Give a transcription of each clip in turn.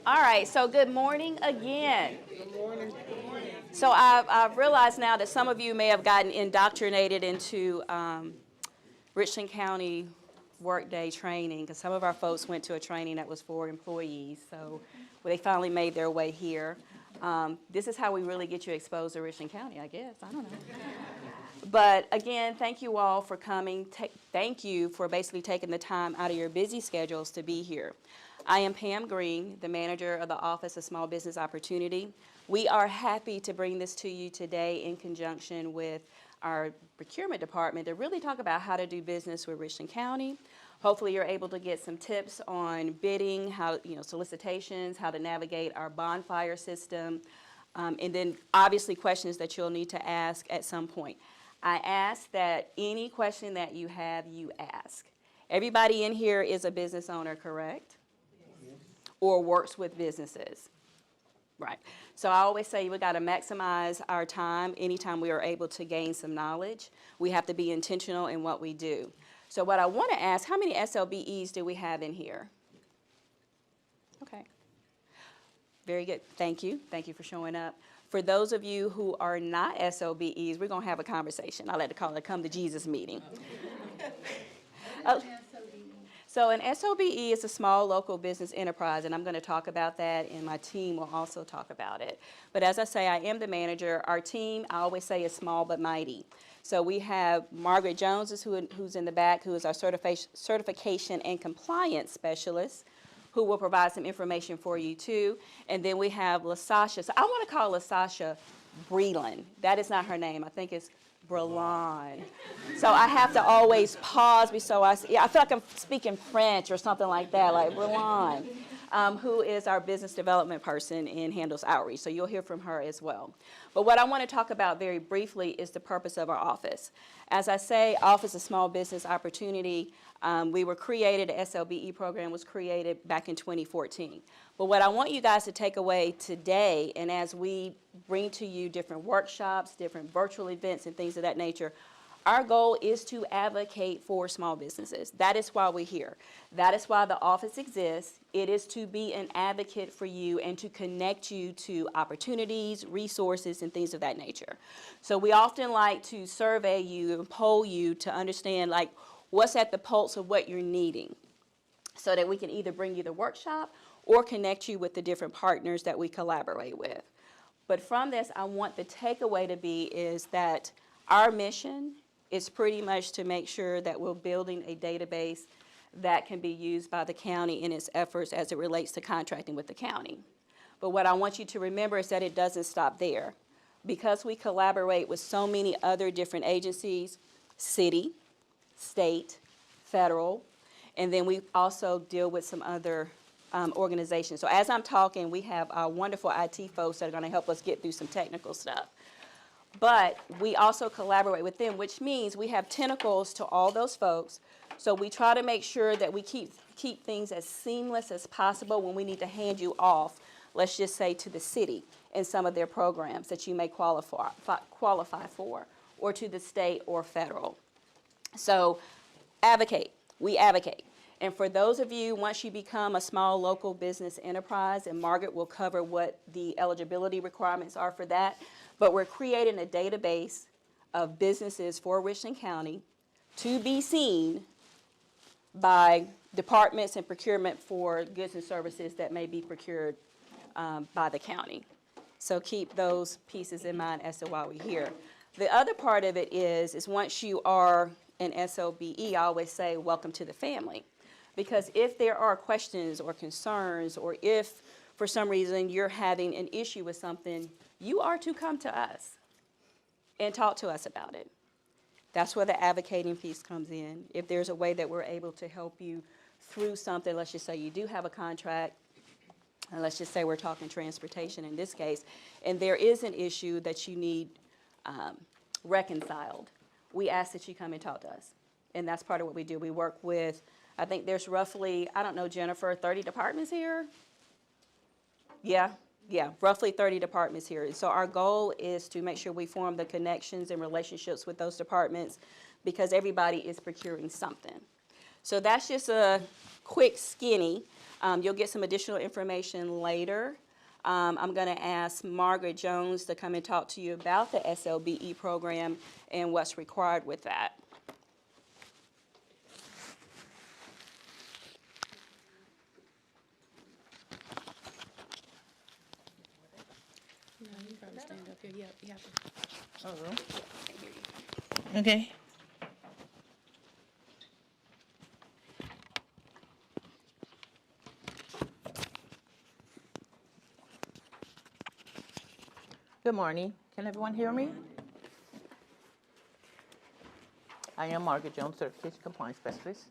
All right, so good morning again. Good morning. So I've realized now that some of you may have gotten indoctrinated into Richland County workday training, because some of our folks went to a training that was for employees, so they finally made their way here. This is how we really get you exposed to Richland County, I guess. I don't know. But again, thank you all for coming. Thank you for basically taking the time out of your busy schedules to be here. I am Pam Green, the manager of the Office of Small Business Opportunity. We are happy to bring this to you today in conjunction with our procurement department to really talk about how to do business with Richland County. Hopefully you're able to get some tips on bidding, how, solicitations, how to navigate our bonfire system, and then obviously questions that you'll need to ask at some point. I ask that any question that you have, you ask. Everybody in here is a business owner, correct? Or works with businesses. Right. So I always say we got to maximize our time anytime we are able to gain some knowledge. We have to be intentional in what we do. So what I want to ask, how many SLBEs do we have in here? Okay. Very good. Thank you. Thank you for showing up. For those of you who are not SLBEs, we're going to have a conversation. I like to call it a come to Jesus meeting. So an SLBE is a small local business enterprise, and I'm going to talk about that, and my team will also talk about it. But as I say, I am the manager. Our team, I always say, is small but mighty. So we have Margaret Jones, who's in the back, who is our certification and compliance specialist, who will provide some information for you too. And then we have LaSasha. So I want to call LaSasha Breland. That is not her name. I think it's Breland. So I have to always pause I feel like I'm speaking French or something like that, like Breland, who is our business development person and handles outreach. So you'll hear from her as well. But what I want to talk about very briefly is the purpose of our office. As I say, Office of Small Business Opportunity, we were created, the SLBE program was created back in 2014. But what I want you guys to take away today, and as we bring to you different workshops, different virtual events and things of that nature, our goal is to advocate for small businesses. That is why we're here. That is why the office exists. It is to be an advocate for you and to connect you to opportunities, resources, and things of that nature. So we often like to survey you and poll you to understand what's at the pulse of what you're needing, so that we can either bring you the workshop or connect you with the different partners that we collaborate with. But from this, I want the takeaway to be is that our mission is pretty much to make sure that we're building a database that can be used by the county in its efforts as it relates to contracting with the county. But what I want you to remember is that it doesn't stop there. Because we collaborate with so many other different agencies, city, state, federal, and then we also deal with some other organizations. So as I'm talking, we have our wonderful IT folks that are going to help us get through some technical stuff. But we also collaborate with them, which means we have tentacles to all those folks. So we try to make sure that we keep things as seamless as possible when we need to hand you off, let's just say to the city and some of their programs that you may qualify for, or to the state or federal. So advocate. We advocate. And for those of you, once you become a small local business enterprise, and Margaret will cover what the eligibility requirements are for that, but we're creating a database of businesses for Richland County to be seen by departments and procurement for goods and services that may be procured by the county. So keep those pieces in mind as to why we're here. The other part of it is once you are an SLBE, I always say, welcome to the family. Because if there are questions or concerns, or if for some reason you're having an issue with something, you are to come to us and talk to us about it. That's where the advocating piece comes in. If there's a way that we're able to help you through something, let's just say you do have a contract, and let's just say we're talking transportation in this case, and there is an issue that you need reconciled, we ask that you come and talk to us. And that's part of what we do. We work with, I think there's roughly, I don't know, Jennifer, 30 departments here? Yeah, roughly 30 departments here. So our goal is to make sure we form the connections and relationships with those departments, because everybody is procuring something. So that's just a quick skinny You'll get some additional information later. I'm going to ask Margaret Jones to come and talk to you about the SLBE program and what's required with that. No, you can probably stand up here. Yeah, you have to. Oh, okay. Good morning. Can everyone hear me? I am Margaret Jones, Certification Compliance Specialist.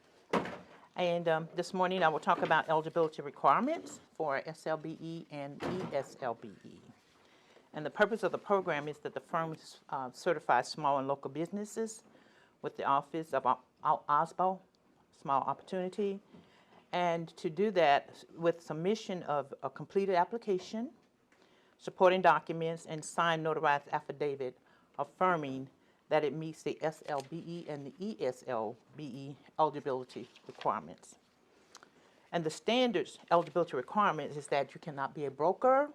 And this morning I will talk about eligibility requirements for SLBE and ESLBE. And the purpose of the program is that the firm certifies small and local businesses with the Office of OSBO, Small Opportunity, and to do that with submission of a completed application, supporting documents, and signed notarized affidavit affirming that it meets the SLBE and the ESLBE eligibility requirements. And the standards eligibility requirements is that you cannot be a broker,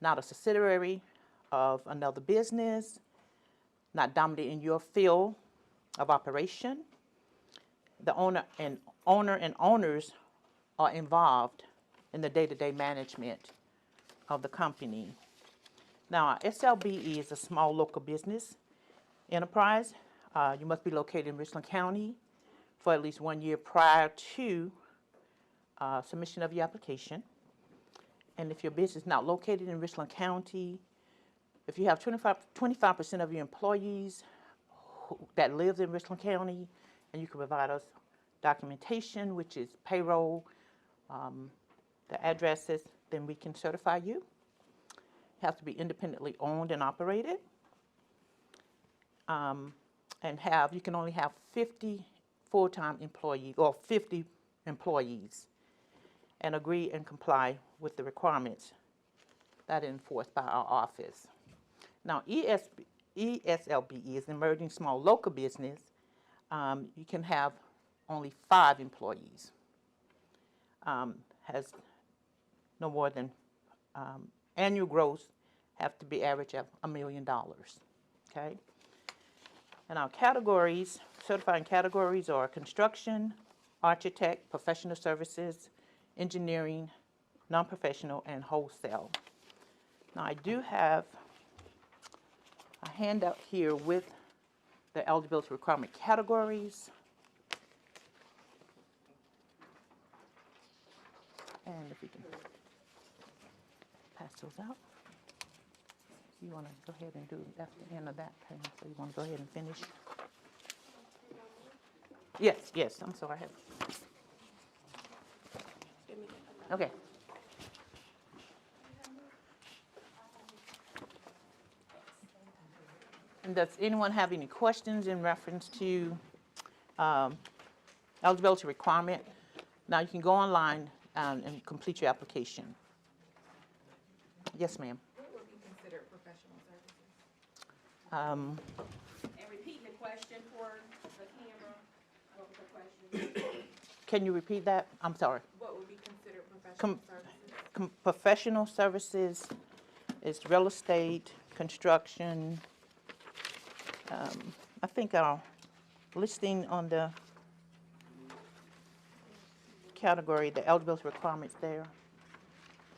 not a subsidiary of another business, not dominating your field of operation. The owner and owners are involved in the day-to-day management of the company. Now, SLBE is a small local business enterprise. You must be located in Richland County for at least 1 year prior to submission of your application. And if your business is not located in Richland County, if you have 25% of your employees that lives in Richland County, and you can provide us documentation, which is payroll, the addresses, then we can certify you. It has to be independently owned and operated. And you can only have 50 full-time employees or 50 employees and agree and comply with the requirements that are enforced by our office. Now, ESLBE is emerging small local business. You can have only 5 employees. Has no more than annual gross have to be average of $1 million. Okay. And our categories, certifying categories, are construction, architect, professional services, engineering, non-professional, and wholesale. Now, I do have a handout here with the eligibility requirement categories. And if we can pass those out. You want to go ahead and do after the end of that, Pam, so you want to go ahead and finish? Yes, I'm sorry. Okay. And does anyone have any questions in reference to eligibility requirement? Now you can go online and complete your application. Yes, ma'am. What would be considered professional services? And repeat the question for the camera. What was the question? Can you repeat that? I'm sorry. What would be considered professional services? Professional services is real estate, construction. I think our listing on the category, the eligibility requirements there.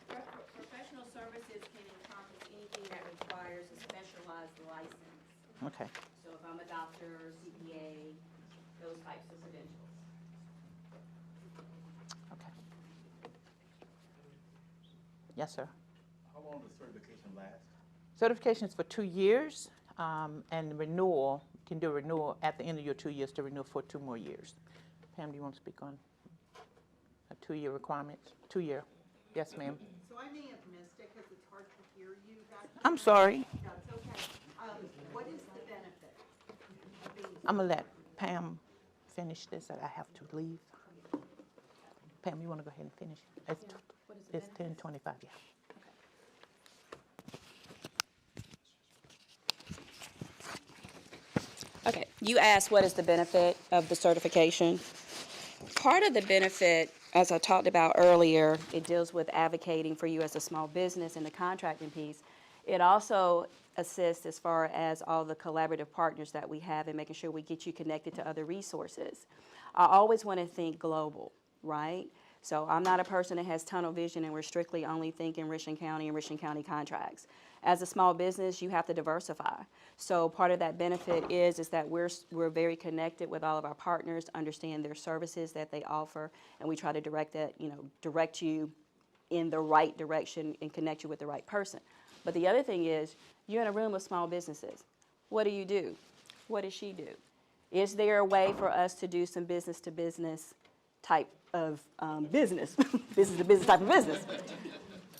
Professional services can encompass anything that requires a specialized license. Okay. So if I'm a doctor, CPA, those types of credentials. Okay. Yes, sir. How long does certification last? Certification is for 2 years, and renewal, you can do a renewal at the end of your 2 years to renew for 2 more years. Pam, do you want to speak on a 2-year requirement? 2 year. Yes, ma'am. So I may have missed it because it's hard to hear you back here. I'm sorry. That's okay. What is the benefit of being? I'm going to let Pam finish this. I have to leave. Pam, you want to go ahead and finish? It's 10:25, yeah. Okay, you asked what is the benefit of the certification. Part of the benefit as I talked about earlier, it deals with advocating for you as a small business and the contracting piece. It also assists as far as all the collaborative partners that we have and making sure we get you connected to other resources. I always want to think global, right? So I'm not a person that has tunnel vision and we're strictly only thinking Richland County and Richland County contracts. As a small business, you have to diversify. So part of that benefit is that we're very connected with all of our partners, understand their services that they offer, and we try to direct you in the right direction and connect you with the right person. But the other thing is, you're in a room of small businesses. What do? What does she do? Is there a way for us to do some business-to-business type of business, business-to-business type of business?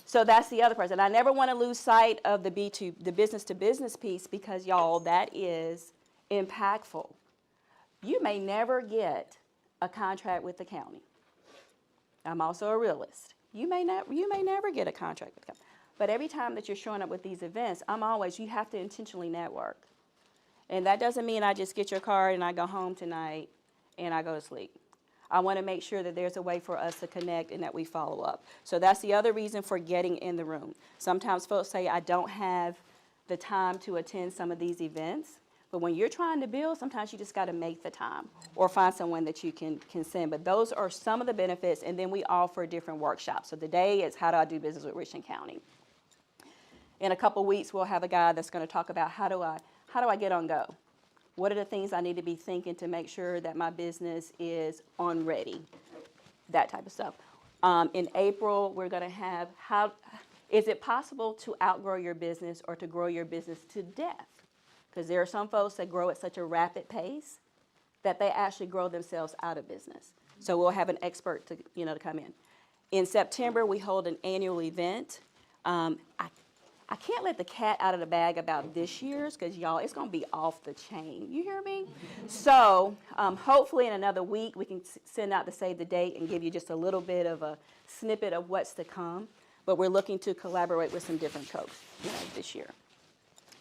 So that's the other person. I never want to lose sight of the business-to-business piece because, y'all, that is impactful. You may never get a contract with the county. I'm also a realist. You may never get a contract with the county. But every time that you're showing up with these events, you have to intentionally network. And that doesn't mean I just get your card and I go home tonight and I go to sleep. I want to make sure that there's a way for us to connect and that we follow up. So that's the other reason for getting in the room. Sometimes folks say, I don't have the time to attend some of these events. But when you're trying to build, sometimes you just got to make the time or find someone that you can send. But those are some of the benefits, and then we offer different workshops. So today is how do I do business with Richland County. In a couple weeks, we'll have a guy that's going to talk about how do I get on go? What are the things I need to be thinking to make sure that my business is on ready? That type of stuff. In April, we're going to have is it possible to outgrow your business or to grow your business to death? Because there are some folks that grow at such a rapid pace that they actually grow themselves out of business. So we'll have an expert to come in. In September, we hold an annual event. I can't let the cat out of the bag about this year's because, y'all, it's going to be off the chain. You hear me? So hopefully in another week, we can send out the save the date and give you just a little bit of a snippet of what's to come. But we're looking to collaborate with some different folks this year.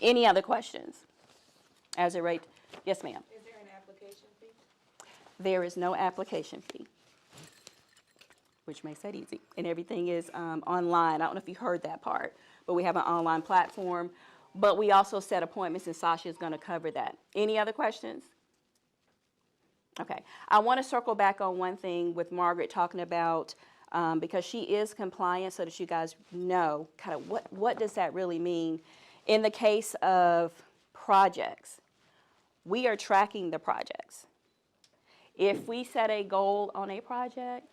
Any other questions? As it relates, yes, ma'am. Is there an application fee? There is no application fee, which makes that easy. And everything is online. I don't know if you heard that part. But we have an online platform. But we also set appointments, and Sasha is going to cover that. Any other questions? Okay. I want to circle back on one thing with Margaret talking about, because she is compliant, so that you guys know kind of what does that really mean. In the case of projects, we are tracking the projects. If we set a goal on a project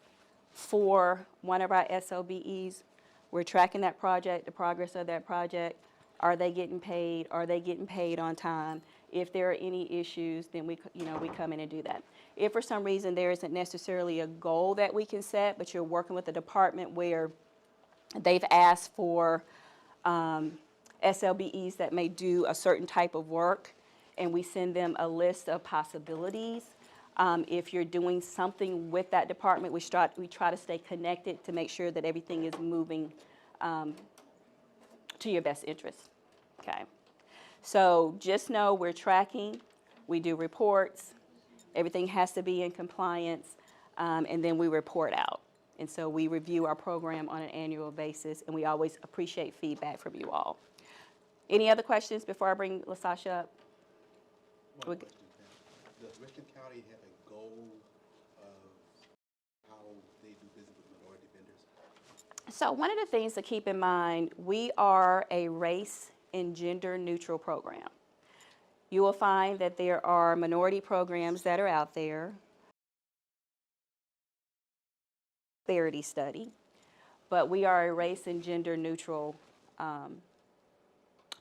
for one of our SLBEs, we're tracking that project, the progress of that project. Are they getting paid? Are they getting paid on time? If there are any issues, then we come in and do that. If for some reason there isn't necessarily a goal that we can set, but you're working with a department where they've asked for SLBEs that may do a certain type of work, and we send them a list of possibilities. If you're doing something with that department, we try to stay connected to make sure that everything is moving to your best interest. Okay. So just know we're tracking. We do reports. Everything has to be in compliance, and then we report out. And so we review our program on an annual basis, and we always appreciate feedback from you all. Any other questions before I bring LaSasha up? One question, Pam. Does Richland County have a goal of how they do business with minority vendors? So one of the things to keep in mind, we are a race and gender neutral program. You will find that there are minority programs that are out there, disparity study, but we are a race and gender neutral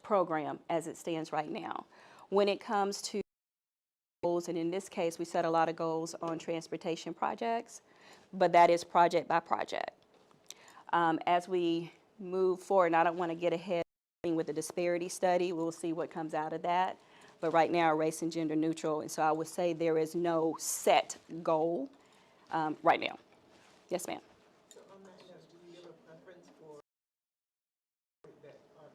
program as it stands right now. When it comes to goals, and in this case, we set a lot of goals on transportation projects, but that is project by project. As we move forward, and I don't want to get ahead with the disparity study, we'll see what comes out of that. But right now, race and gender neutral, and so I would say there is no set goal right now. Yes, ma'am. So on that note, do you have a preference for that are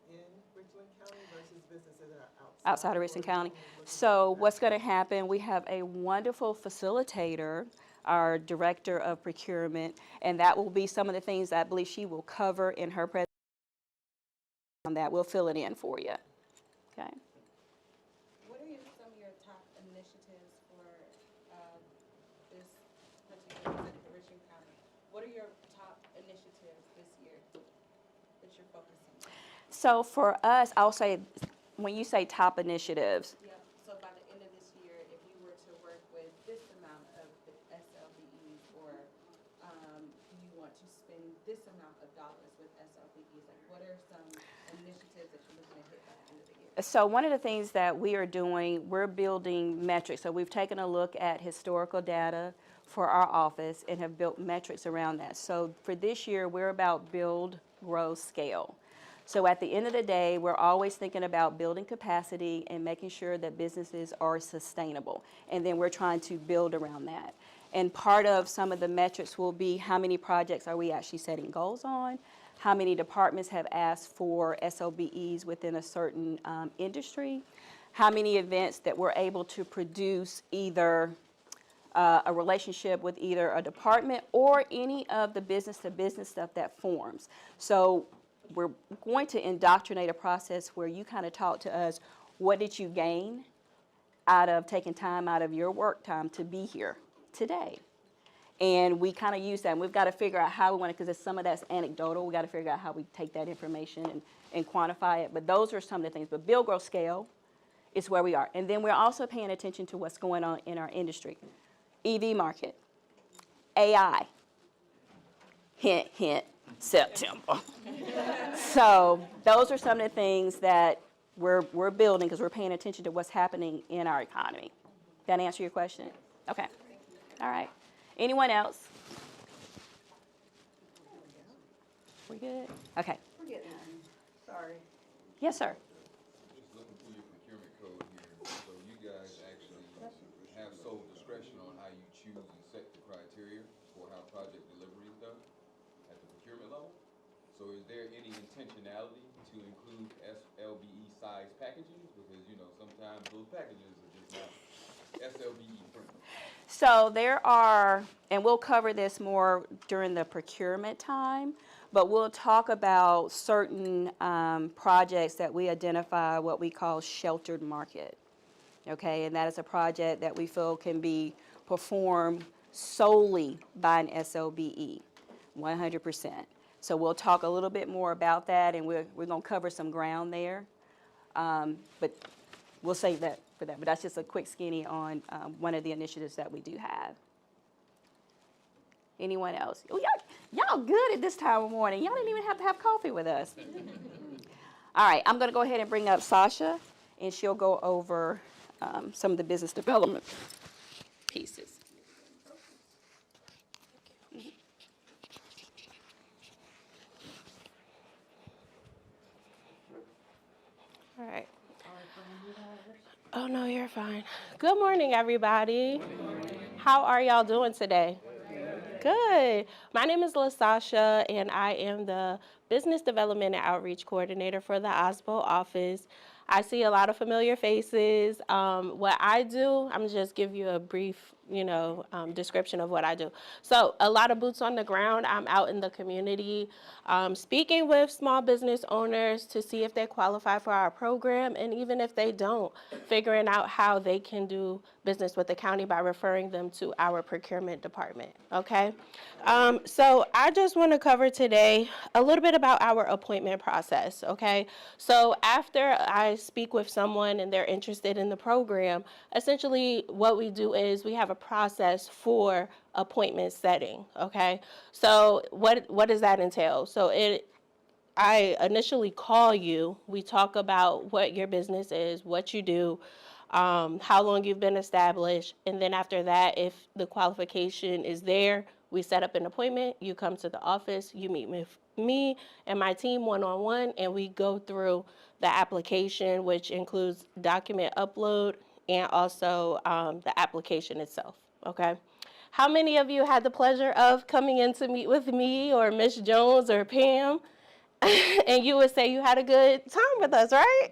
in Richland County versus businesses that are outside Outside of Richland County. So what's going to happen, we have a wonderful facilitator our Director of Procurement, and that will be some of the things that I believe she will cover in her presentation. On that, we'll fill it in for you. Okay. What are some of your top initiatives for this particular city, Richland County? What are your top initiatives this year that you're focusing on? So for us, I'll say, when you say top initiatives, Yeah, so by the end of this year, if you were to work with this amount of the SLBEs, or you want to spend this amount of dollars with SLBEs, like what are some initiatives that you're looking to hit by the end of the year? so one of the things that we are doing, we're building metrics. So we've taken a look at historical data for our office and have built metrics around that. So for this year, we're about build, grow, scale. So at the end of the day, we're always thinking about building capacity and making sure that businesses are sustainable. And then we're trying to build around that. And part of some of the metrics will be how many projects are we actually setting goals on, how many departments have asked for SOBEs within a certain industry, how many events that we're able to produce either a relationship with either a department or any of the business-to-business stuff that forms. So we're going to indoctrinate a process where you kind of talk to us, what did you gain out of taking time out of your work time to be here today? And we kind of use that, and we've got to figure out how we want to, because some of that's anecdotal. We got to figure out how we take that information and quantify it. But those are some of the things. But build, grow, scale is where we are. And then we're also paying attention to what's going on in our industry. EV market, AI, hint, hint, September. So those are some of the things that we're building because we're paying attention to what's happening in our economy. That answer your question? Okay. All right. Anyone else? We good? Okay. We're getting there. Sorry. Yes, sir. Just looking through your procurement code here, so you guys actually have sole discretion on how you choose and set the criteria for how project delivery is done at the procurement level. So is there any intentionality to include SLBE size packaging? Because, you know, sometimes those packages are just not SLBE friendly. So there are, and we'll cover this more during the procurement time, but we'll talk about certain projects that we identify what we call sheltered market. Okay, and that is a project that we feel can be performed solely by an SLBE, 100%. So we'll talk a little bit more about that, and we're going to cover some ground there, but we'll save that for that. But that's just a quick skinny on one of the initiatives that we do have. Anyone else? Oh, y'all good at this time of morning. Y'all didn't even have to have coffee with us. All right, I'm going to go ahead and bring up Sasha, and she'll go over some of the business development pieces. All right. Oh, no, you're fine. Good morning, everybody. How are y'all doing today? Good. My name is LaSasha, and I am the Business Development and Outreach Coordinator for the OSBO office. I see a lot of familiar faces. What I do, I'm just give you a brief, description of what I do. So a lot of boots on the ground. I'm out in the community speaking with small business owners to see if they qualify for our program, and even if they don't, figuring out how they can do business with the county by referring them to our procurement department, okay? So I just want to cover today a little bit about our appointment process, okay? So after I speak with someone and they're interested in the program, essentially what we do is we have a process for appointment setting, okay? So what does that entail? So I initially call you, we talk about what your business is, what you do, how long you've been established, and then after that, if the qualification is there, we set up an appointment, you come to the office, you meet with me and my team one-on-one, and we go through the application, which includes document upload and also the application itself, okay? How many of you had the pleasure of coming in to meet with me or Miss Jones or Pam? And you would say you had a good time with us, right?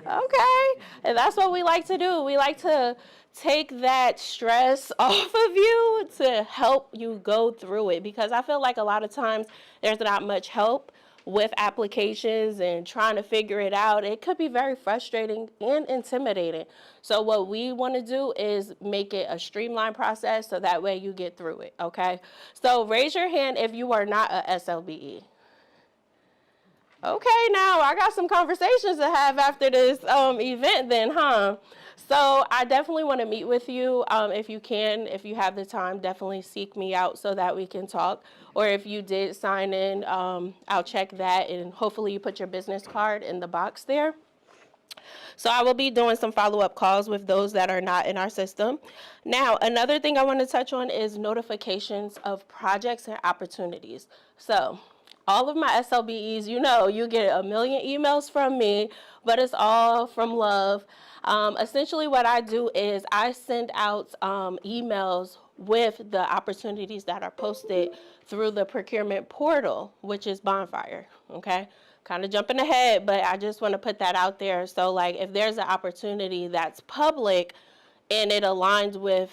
Okay, and that's what we like to do. We like to take that stress off of you to help you go through it, because I feel like a lot of times there's not much help with applications and trying to figure it out. It could be very frustrating and intimidating. So what we want to do is make it a streamlined process so that way you get through it, okay? So raise your hand if you are not a SLBE. Okay, now I got some conversations to have after this event then, huh? So I definitely want to meet with you. If you can, if you have the time, definitely seek me out so that we can talk. Or if you did sign in, I'll check that, and hopefully you put your business card in the box there. So I will be doing some follow-up calls with those that are not in our system. Now, another thing I want to touch on is notifications of projects and opportunities. So all of my SLBEs, you know, you get a million emails from me, but it's all from love. Essentially what I do is I send out emails with the opportunities that are posted through the procurement portal, which is Bonfire, okay? Kind of jumping ahead, but I just want to put that out there. So like if there's an opportunity that's public and it aligns with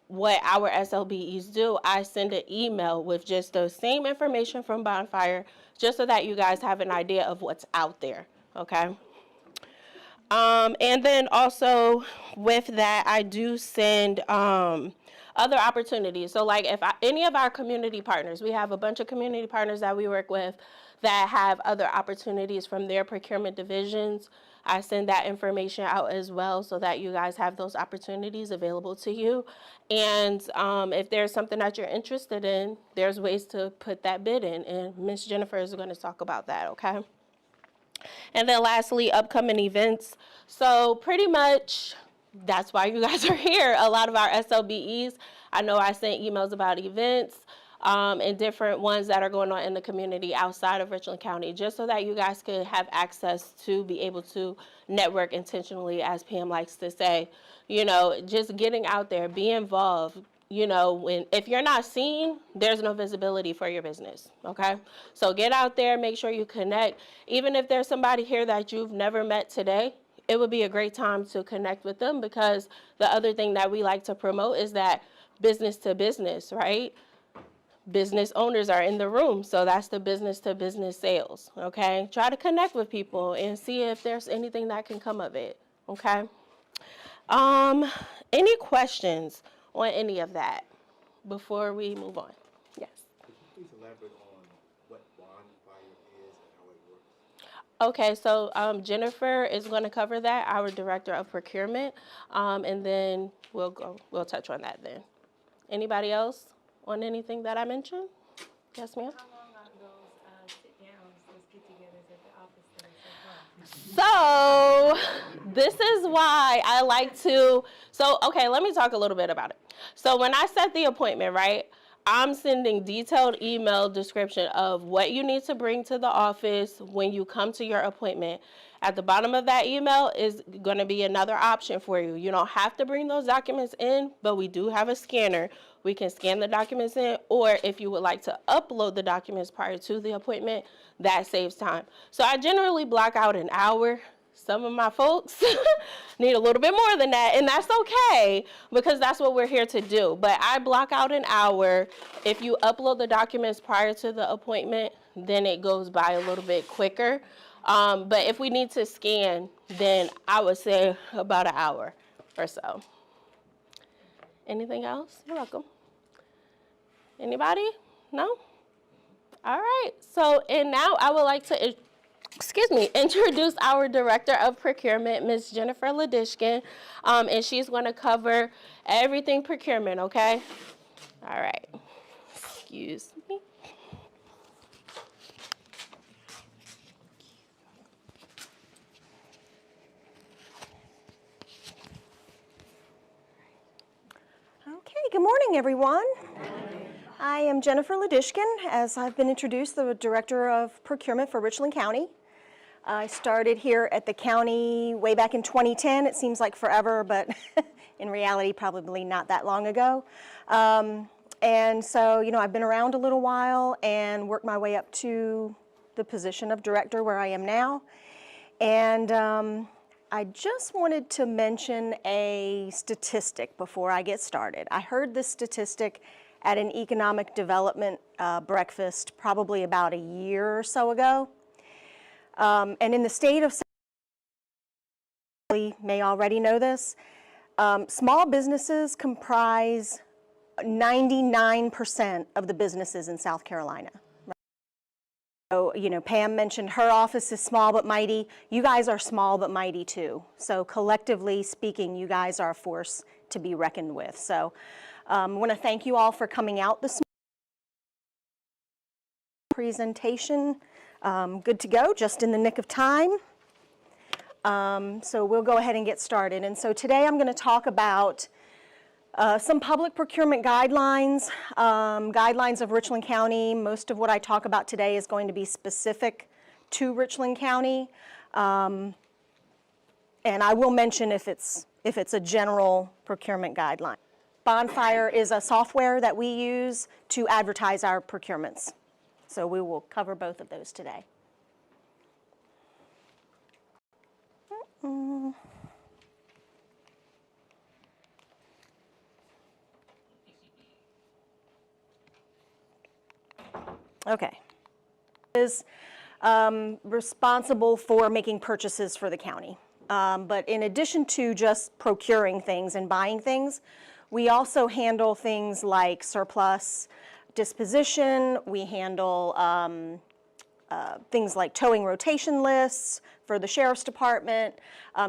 what our SLBEs do, I send an email with just the same information from Bonfire, just so that you guys have an idea of what's out there, okay? And then also with that, I do send other opportunities. So like if any of our community partners, we have a bunch of community partners that we work with that have other opportunities from their procurement divisions, I send that information out as well so that you guys have those opportunities available to you. And if there's something that you're interested in, there's ways to put that bid in. And Ms. Jennifer is going to talk about that, okay? And then lastly, upcoming events. So pretty much that's why you guys are here. A lot of our SLBEs, I know I sent emails about events and different ones that are going on in the community outside of Richland County, just so that you guys could have access to be able to network intentionally, as Pam likes to say. You know, just getting out there, be involved. You know, if you're not seen, there's no visibility for your business, okay? So get out there, make sure you connect. Even if there's somebody here that you've never met today, it would be a great time to connect with them, because the other thing that we like to promote is that business to business, right? Business owners are in the room, so that's the business to business sales, okay? Try to connect with people and see if there's anything that can come of it, okay? Any questions on any of that before we move on? Yes. Could you please elaborate on what Bonfire is and how it works? Okay, so Jennifer is going to cover that, our director of procurement, and then we'll touch on that then. Anybody else on anything that I mentioned? Yes, ma'am. How long are those sit-downs, those get-togethers at the office? So this is why I like to, okay, let me talk a little bit about it. So when I set the appointment, right, I'm sending detailed email description of what you need to bring to the office when you come to your appointment. At the bottom of that email is going to be another option for you. You don't have to bring those documents in, but we do have a scanner. We can scan the documents in, or if you would like to upload the documents prior to the appointment, that saves time. So I generally block out an hour. Some of my folks need a little bit more than that, and that's okay, because that's what we're here to do. But I block out an hour. If you upload the documents prior to the appointment, then it goes by a little bit quicker. But if we need to scan, then I would say about an hour or so. Anything else? You're welcome. Anybody? No? All right. So, and now I would like to introduce our Director of Procurement, Ms. Jennifer Wladischkin, and she's going to cover everything procurement, okay? All right. Excuse me. Okay, good morning, everyone. I am Jennifer Wladischkin, as I've been introduced, the Director of Procurement for Richland County. I started here at the county way back in 2010. It seems like forever, but in reality, probably not that long ago. And so, you know, I've been around a little while and worked my way up to the position of director where I am now. And I just wanted to mention a statistic before I get started. I heard this statistic at an economic development breakfast probably about a year or so ago. And in the state of South Carolina, you may already know this, small businesses comprise 99% of the businesses in South Carolina. So, you know, Pam mentioned her office is small but mighty. You guys are small but mighty too. So collectively speaking, you guys are a force to be reckoned with. So I want to thank you all for coming out this presentation. Good to go, just in the nick of time. So we'll go ahead and get started. And so today I'm going to talk about some public procurement guidelines, guidelines of Richland County. Most of what I talk about today is going to be specific to Richland County. And I will mention if it's a general procurement guideline. Bonfire is a software that we use to advertise our procurements. So we will cover both of those today. Okay. Is responsible for making purchases for the county. But in addition to just procuring things and buying things, we also handle things like surplus disposition. We handle things like towing rotation lists for the sheriff's department.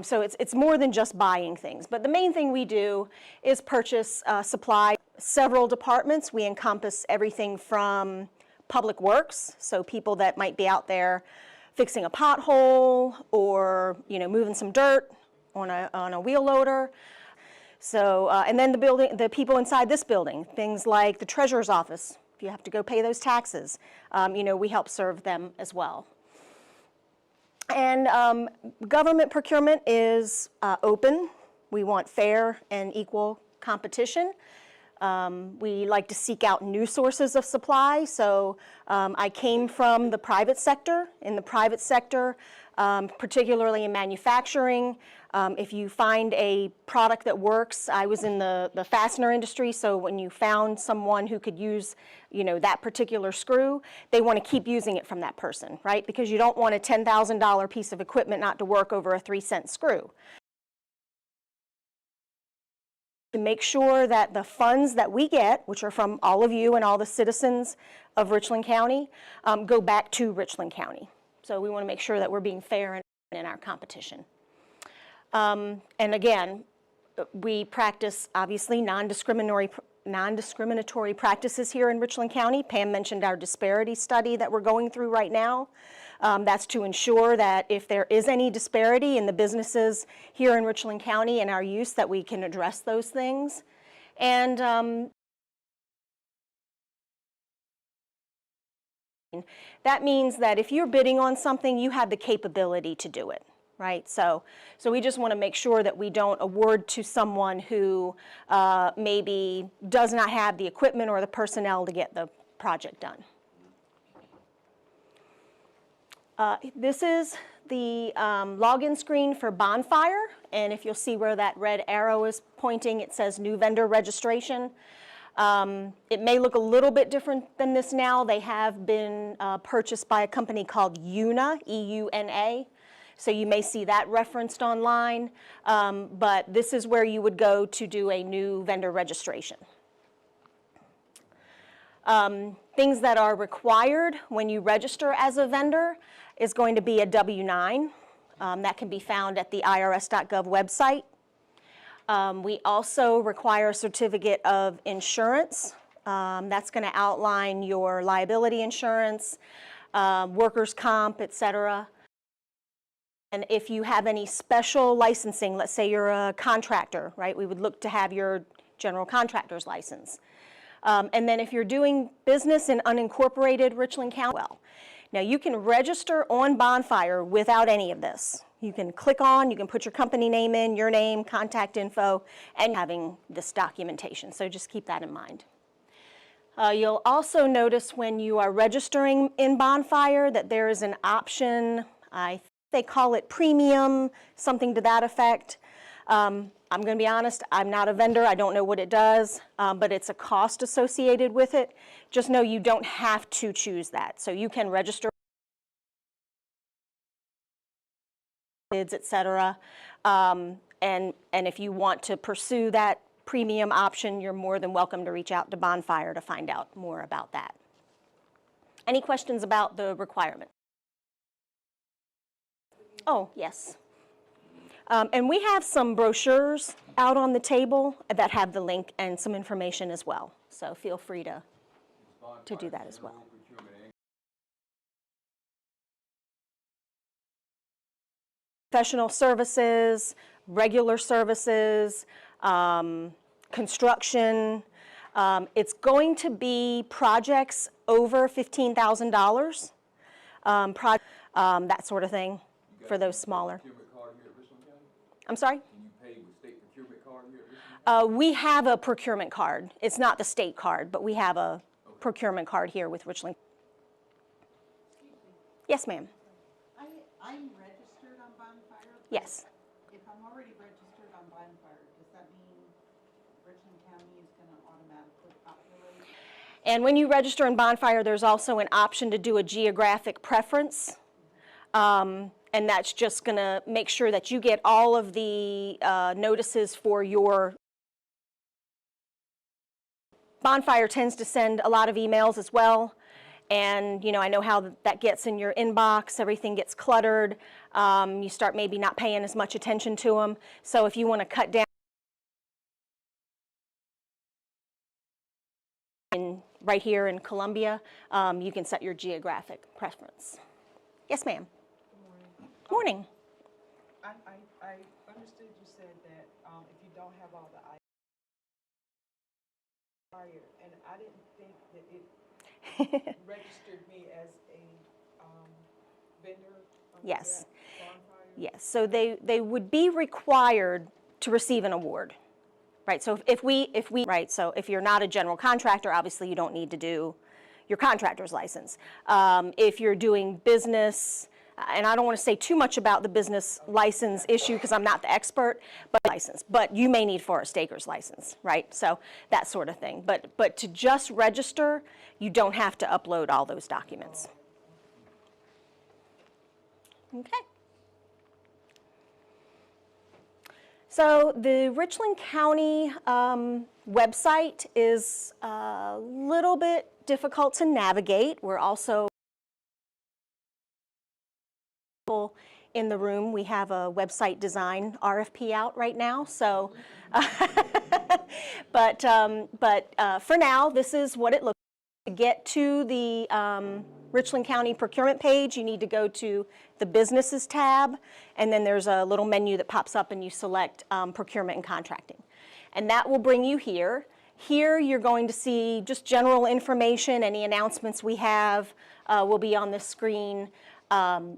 So it's more than just buying things. But the main thing we do is purchase supply. Several departments. We encompass everything from public works, so people that might be out there fixing a pothole or, you know, moving some dirt on a wheel loader. So, and then the people inside this building, things like the treasurer's office, if you have to go pay those taxes, you know, we help serve them as well. And government procurement is open. We want fair and equal competition. We like to seek out new sources of supply. So I came from the private sector. In the private sector, particularly in manufacturing, if you find a product that works, I was in the fastener industry, so when you found someone who could use, you know, that particular screw, they want to keep using it from that person, right? Because you don't want a $10,000 piece of equipment not to work over a 3-cent screw. To make sure that the funds that we get, which are from all of you and all the citizens of Richland County, go back to Richland County. So we want to make sure that we're being fair in our competition. And again, we practice, obviously, non-discriminatory practices here in Richland County. Pam mentioned our disparity study that we're going through right now. That's to ensure that if there is any disparity in the businesses here in Richland County and our use, that we can address those things. And that means that if you're bidding on something, you have the capability to do it, right? So we just want to make sure that we don't award to someone who maybe does not have the equipment or the personnel to get the project done. This is the login screen for Bonfire, and if you'll see where that red arrow is pointing, it says new vendor registration. It may look a little bit different than this now. They have been purchased by a company called EUNA, E-U-N-A. So you may see that referenced online, but this is where you would go to do a new vendor registration. Things that are required when you register as a vendor is going to be a W-9. That can be found at the irs.gov website. We also require a certificate of insurance. That's going to outline your liability insurance, workers' comp, et cetera. And if you have any special licensing, let's say you're a contractor, right? We would look to have your general contractor's license. And then if you're doing business in unincorporated Richland County, well, now you can register on Bonfire without any of this. You can click on, you can put your company name in, your name, contact info, and having this documentation. So just keep that in mind. You'll also notice when you are registering in Bonfire that there is an option, I They call it premium, something to that effect. I'm going to be honest, I'm not a vendor. I don't know what it does, but it's a cost associated with it. Just know you don't have to choose that. So you can register bids, et cetera. And if you want to pursue that premium option, you're more than welcome to reach out to Bonfire to find out more about that. Any questions about the requirement? Oh, yes. And we have some brochures out on the table that have the link and some information as well. So feel free to do that as well. Professional services, regular services, construction. It's going to be projects over $15,000, that sort of thing for those smaller. I'm sorry? Can you pay with state procurement card here at Richland? We have a procurement card. It's not the state card, but we have a procurement card here with Richland. Yes, ma'am. I'm registered on Bonfire. Yes. If I'm already registered on Bonfire, does that mean Richland County is going to automatically populate? And when you register in Bonfire, there's also an option to do a geographic preference. And that's just going to make sure that you get all of the notices for your. Bonfire tends to send a lot of emails as well. And, you know, I know how that gets in your inbox. Everything gets cluttered. You start maybe not paying as much attention to them. So if you want to cut down right here in Columbia, you can set your geographic preference. Yes, ma'am. Morning. I understood you said that if you don't have all the items required, and I didn't think that it registered me as a vendor. Yes. Bonfire. Yes. So they would be required to receive an award, right? So if we right. So if you're not a general contractor, obviously you don't need to do your contractor's license. If you're doing business. And I don't want to say too much about the business license issue because I'm not the expert, but you may need Forest Acres license, right? So that sort of thing. But to just register, you don't have to upload all those documents. Okay. So the Richland County website is a little bit difficult to navigate. We're also in the room. We have a website design RFP out right now. So, but for now, this is what it looks like. To get to the Richland County procurement page, you need to go to the businesses tab, and then there's a little menu that pops up and you select procurement and contracting. And that will bring you here. Here you're going to see just general information. Any announcements we have will be on the screen.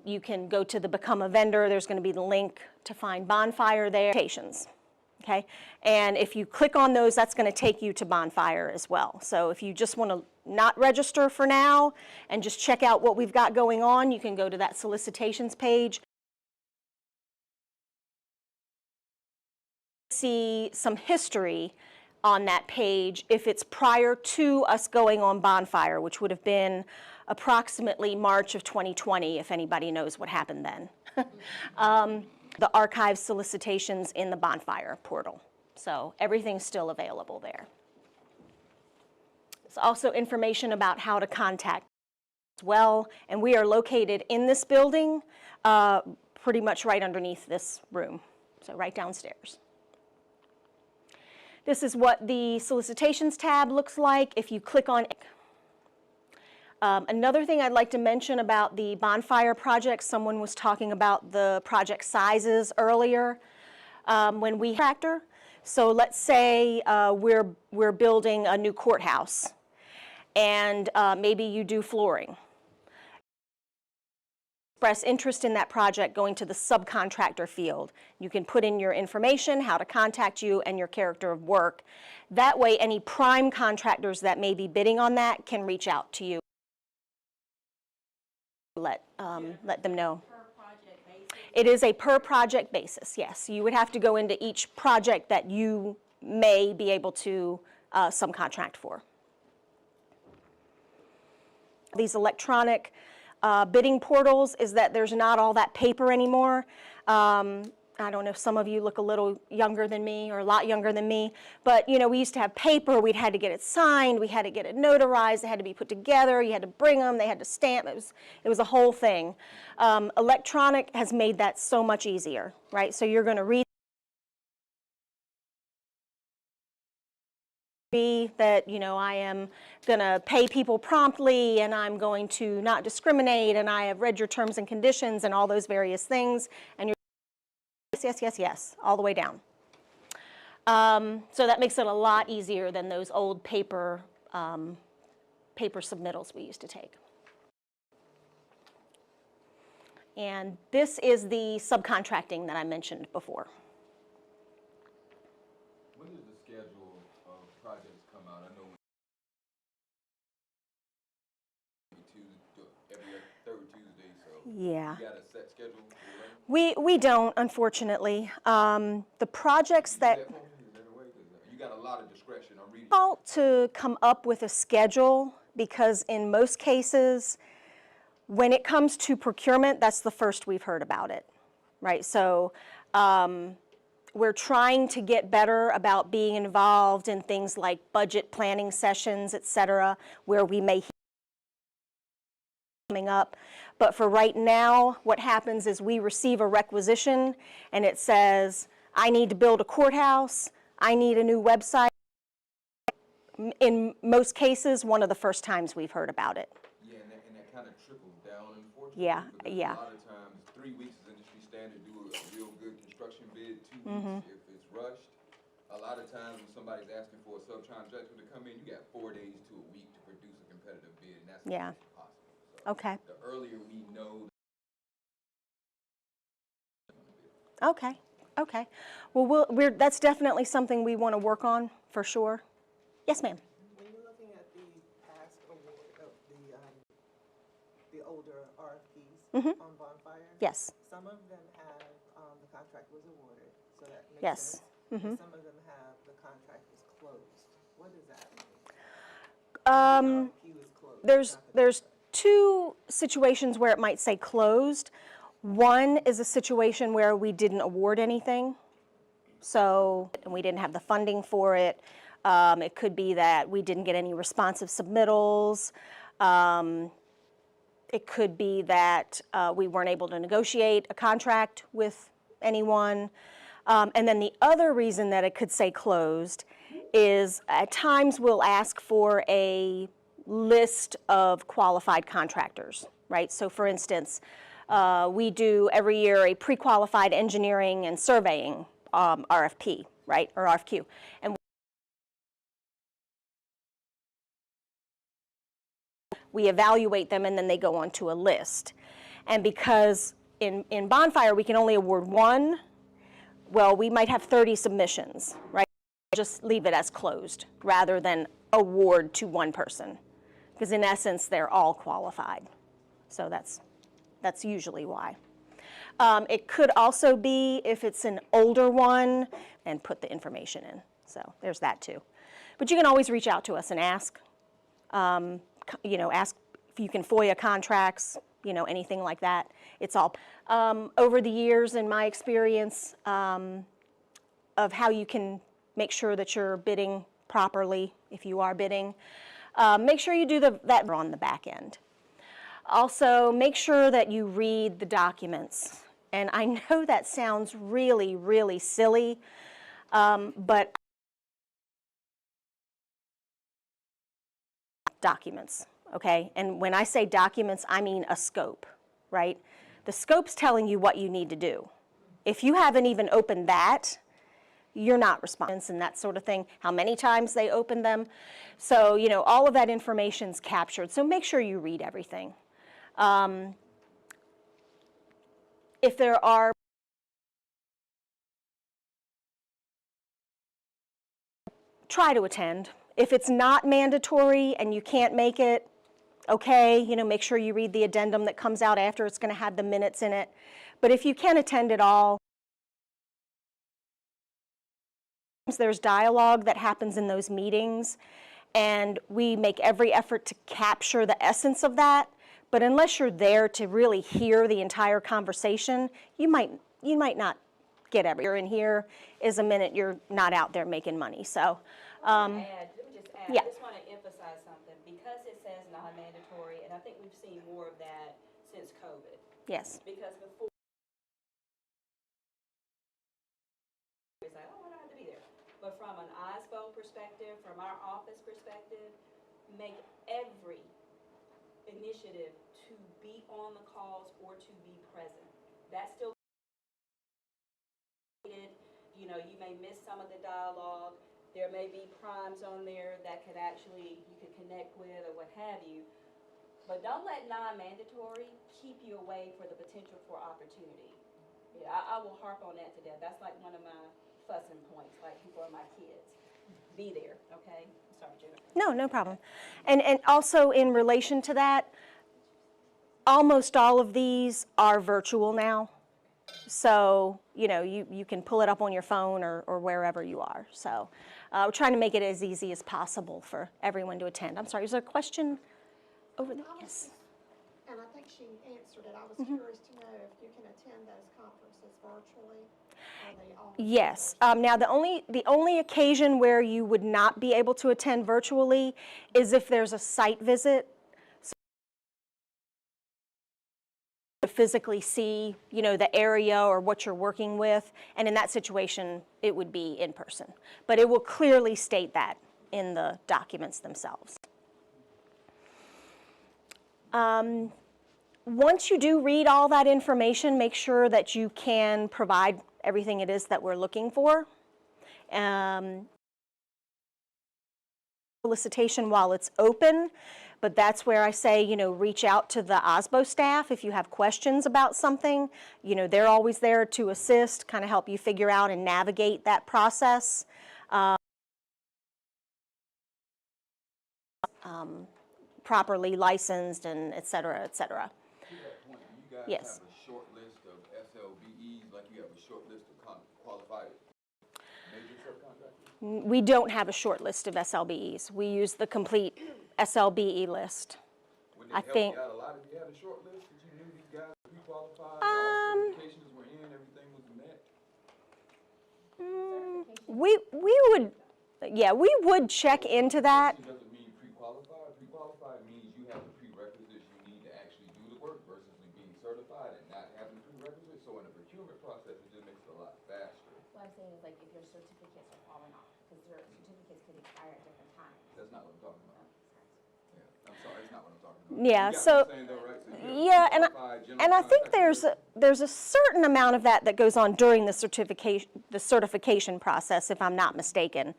You can go to the Become a Vendor. There's going to be the link to find Bonfire there. Okay? And if you click on those, that's going to take you to Bonfire as well. So if you just want to not register for now and just check out what we've got going on, you can go to that solicitations page. See some history on that page if it's prior to us going on Bonfire, which would have been approximately March of 2020, if anybody knows what happened then. The archive solicitations in the Bonfire portal. So everything's still available there. There's also information about how to contact as well. And we are located in this building, pretty much right underneath this room. So right downstairs. This is what the solicitations tab looks like if you click on it. Another thing I'd like to mention about the Bonfire project, someone was talking about the project sizes earlier when we contractor. So let's say we're building a new courthouse and maybe you do flooring. Express interest in that project going to the subcontractor field. You can put in your information, how to contact you, and your character of work. That way any prime contractors that may be bidding on that can reach out to you. Let them know. Per project basis, It is a per project basis, yes. You would have to go into each project that you may be able to subcontract for. These electronic bidding portals is that there's not all that paper anymore. I don't know if some of you look a little younger than me or a lot younger than me, but you know, we used to have paper, we had to get it signed, we had to get it notarized, it had to be put together, you had to bring them, they had to stamp, it was a whole thing. Electronic has made that so much easier, right? So you're gonna read that, you know, I am gonna pay people promptly and I'm going to not discriminate and I have read your terms and conditions and all those various things, and you're yes, yes, yes, all the way down. So that makes it a lot easier than those old paper submittals we used to take. And this is the subcontracting that I mentioned before. When does the schedule of projects come out? I know every third Tuesday, so Yeah. you got a set schedule? We don't, unfortunately. The projects that You got a lot of discretion. I'm reading. difficult to come up with a schedule because in most cases, when it comes to procurement, that's the first we've heard about it, right? So we're trying to get better about being involved in things like budget planning sessions, et cetera, where we may hear coming up. But for right now, what happens is we receive a requisition and it says, I need to build a courthouse, I need a new website. In most cases, one of the first times we've heard about it. Yeah, and that kind of trickles down, unfortunately. Yeah, because yeah. A lot of times, 3 weeks is industry standard. Do a real good construction bid. 2 weeks if it's rushed. A lot of times when somebody's asking for a subcontractor to come in, you got 4 days to a week to produce a competitive bid, and that's Yeah. impossible. So Okay. the earlier we know. Okay. Okay. Well, that's definitely something we want to work on for sure. Yes, ma'am. When you're looking at the past award of the older RFPs on Bonfire, Yes. some of them have the contract was awarded, so that makes Yes. sense. And some of them have the contract was closed. What does that mean? RFQ is closed. There's two situations where it might say closed. One is a situation where we didn't award anything, so and we didn't have the funding for it. It could be that we didn't get any responsive submittals. It could be that we weren't able to negotiate a contract with anyone. And then the other reason that it could say closed is at times we'll ask for a list of qualified contractors, right? So for instance, we do every year a pre-qualified engineering and surveying RFP, right, or RFQ. And we evaluate them and then they go onto a list. And because in Bonfire we can only award one, well, we might have 30 submissions, right? Just leave it as closed rather than award to one person. Because in essence, they're all qualified. So that's usually why. It could also be if it's an older one and put the information in. So there's that too. But you can always reach out to us and ask. You know, ask if you can FOIA contracts, you know, anything like that. It's all. Over the years, in my experience, of how you can make sure that you're bidding properly, if you are bidding, make sure you do that on the back end. Also, make sure that you read the documents. And I know that sounds really, really silly, but documents, okay? And when I say documents, I mean a scope, right? The scope's telling you what you need to do. If you haven't even opened that, you're not responsible and that sort of thing, how many times they open them. So, you know, all of that information's captured. So make sure you read everything. If there are try to attend. If it's not mandatory and you can't make it, okay, make sure you read the addendum that comes out after. It's going to have the minutes in it. But if you can attend it all, there's dialogue that happens in those meetings, and we make every effort to capture the essence of that. But unless you're there to really hear the entire conversation, you might not get everything. You're in here is a minute you're not out there making money. So, Let me just add, yeah. I just want to emphasize something. Because it says non-mandatory, and I think we've seen more of that since COVID. Yes. Because before, it's like, oh, I don't have to be there. But from an OSBO perspective, from our office perspective, make every initiative to be on the calls or to be present. That's still, you may miss some of the dialogue. There may be primes on there that could actually, you could connect with or what have you. But don't let non-mandatory keep you away for the potential for opportunity. Yeah, I will harp on that to death. That's like one of my fussing points, like for my kids. Be there, okay? Sorry, Jennifer. No problem. And also in relation to that, almost all of these are virtual now. So, you can pull it up on your phone or wherever you are. So we're trying to make it as easy as possible for everyone to attend. I'm sorry, is there a question over there? Yes. And I think she answered it. I was curious to know if you can attend those conferences virtually. Are they all Yes. Now, the only occasion where you would not be able to attend virtually is if there's a site visit. So to physically see, the area or what you're working with, and in that situation, it would be in person. But it will clearly state that in the documents themselves. Once you do read all that information, make sure that you can provide everything it is that we're looking for. Solicitation while it's open, but that's where I say, reach out to the OSBO staff if you have questions about something. They're always there to assist, kind of help you figure out and navigate that process. Properly licensed and et cetera, et cetera. To that point, do you guys Yes. have a short list of SLBEs like you have a short list of qualified major subcontractors? We don't have a short list of SLBEs. We use the complete SLBE list. Would it I help think. you out a lot if you had a short list that you knew these guys were pre-qualified, all certifications were in, everything was met? We would check into that. It doesn't mean pre-qualified. Pre-qualified means you have the prerequisites you need to actually do the work versus being certified and not having the prerequisites. So in the procurement process, it just makes it a lot faster. What I'm saying is like if your certificates are falling off, because your certificates could expire at different times. That's not what I'm talking about. Yeah, I'm sorry, that's not what I'm talking about. Yeah, You got so, what I'm saying though, right? So you have pre-qualified general and I think contractors. there's a certain amount of that goes on during the certification process, if I'm not mistaken.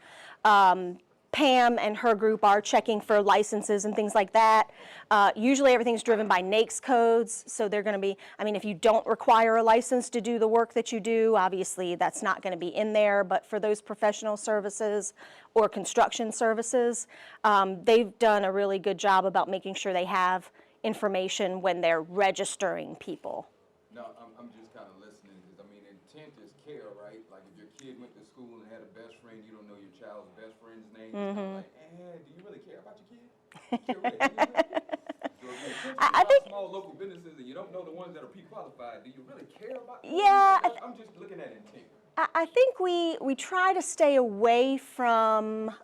Pam and her group are checking for licenses and things like that. Usually everything's driven by NAICS codes, so they're going to be, if you don't require a license to do the work that you do, obviously that's not going to be in there, but for those professional services or construction services, they've done a really good job about making sure they have information when they're registering people. No, I'm just kind of listening because intent is care, right? Like if your kid went to school and had a best friend, you don't know your child's best friend's name. It's kind of like, do you really care about your kid? You care really? So if you're I think small local businesses and you don't know the ones that are pre-qualified, do you really care about them? Yeah, I'm just looking at intent. I think we try to stay away from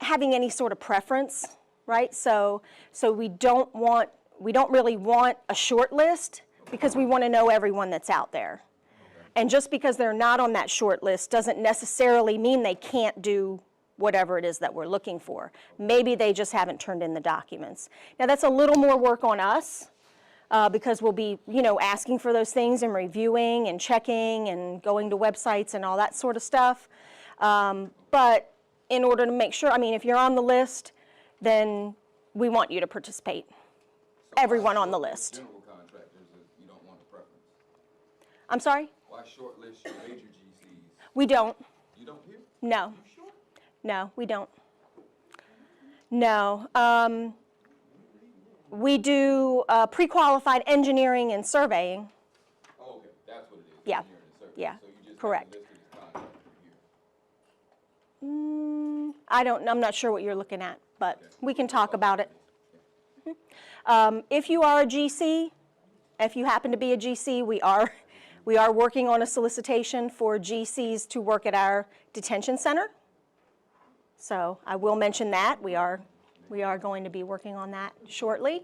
having any sort of preference, right? So we don't really want a short list because we want to know everyone that's out there. And just because they're not on that short list doesn't necessarily mean they can't do whatever it is that we're looking for. Maybe they just haven't turned in the documents. Now that's a little more work on us because we'll be, asking for those things and reviewing and checking and going to websites and all that sort of stuff. But in order to make sure, if you're on the list, then we want you to participate. Everyone on the list. General contractors, you don't want a preference. I'm sorry? Why shortlist your major GCs? We don't. You don't hear? No. You sure? No, we don't. No. We do pre-qualified engineering and surveying. Oh, okay, that's what it is. Yeah. Engineering and survey. Yeah, So you just correct. have it listed as contractor here. I'm not sure what you're looking at, but Okay. we can talk about it. If you are a GC, if you happen to be a GC, we are working on a solicitation for GCs to work at our detention center. So I will mention that. We are going to be working on that shortly.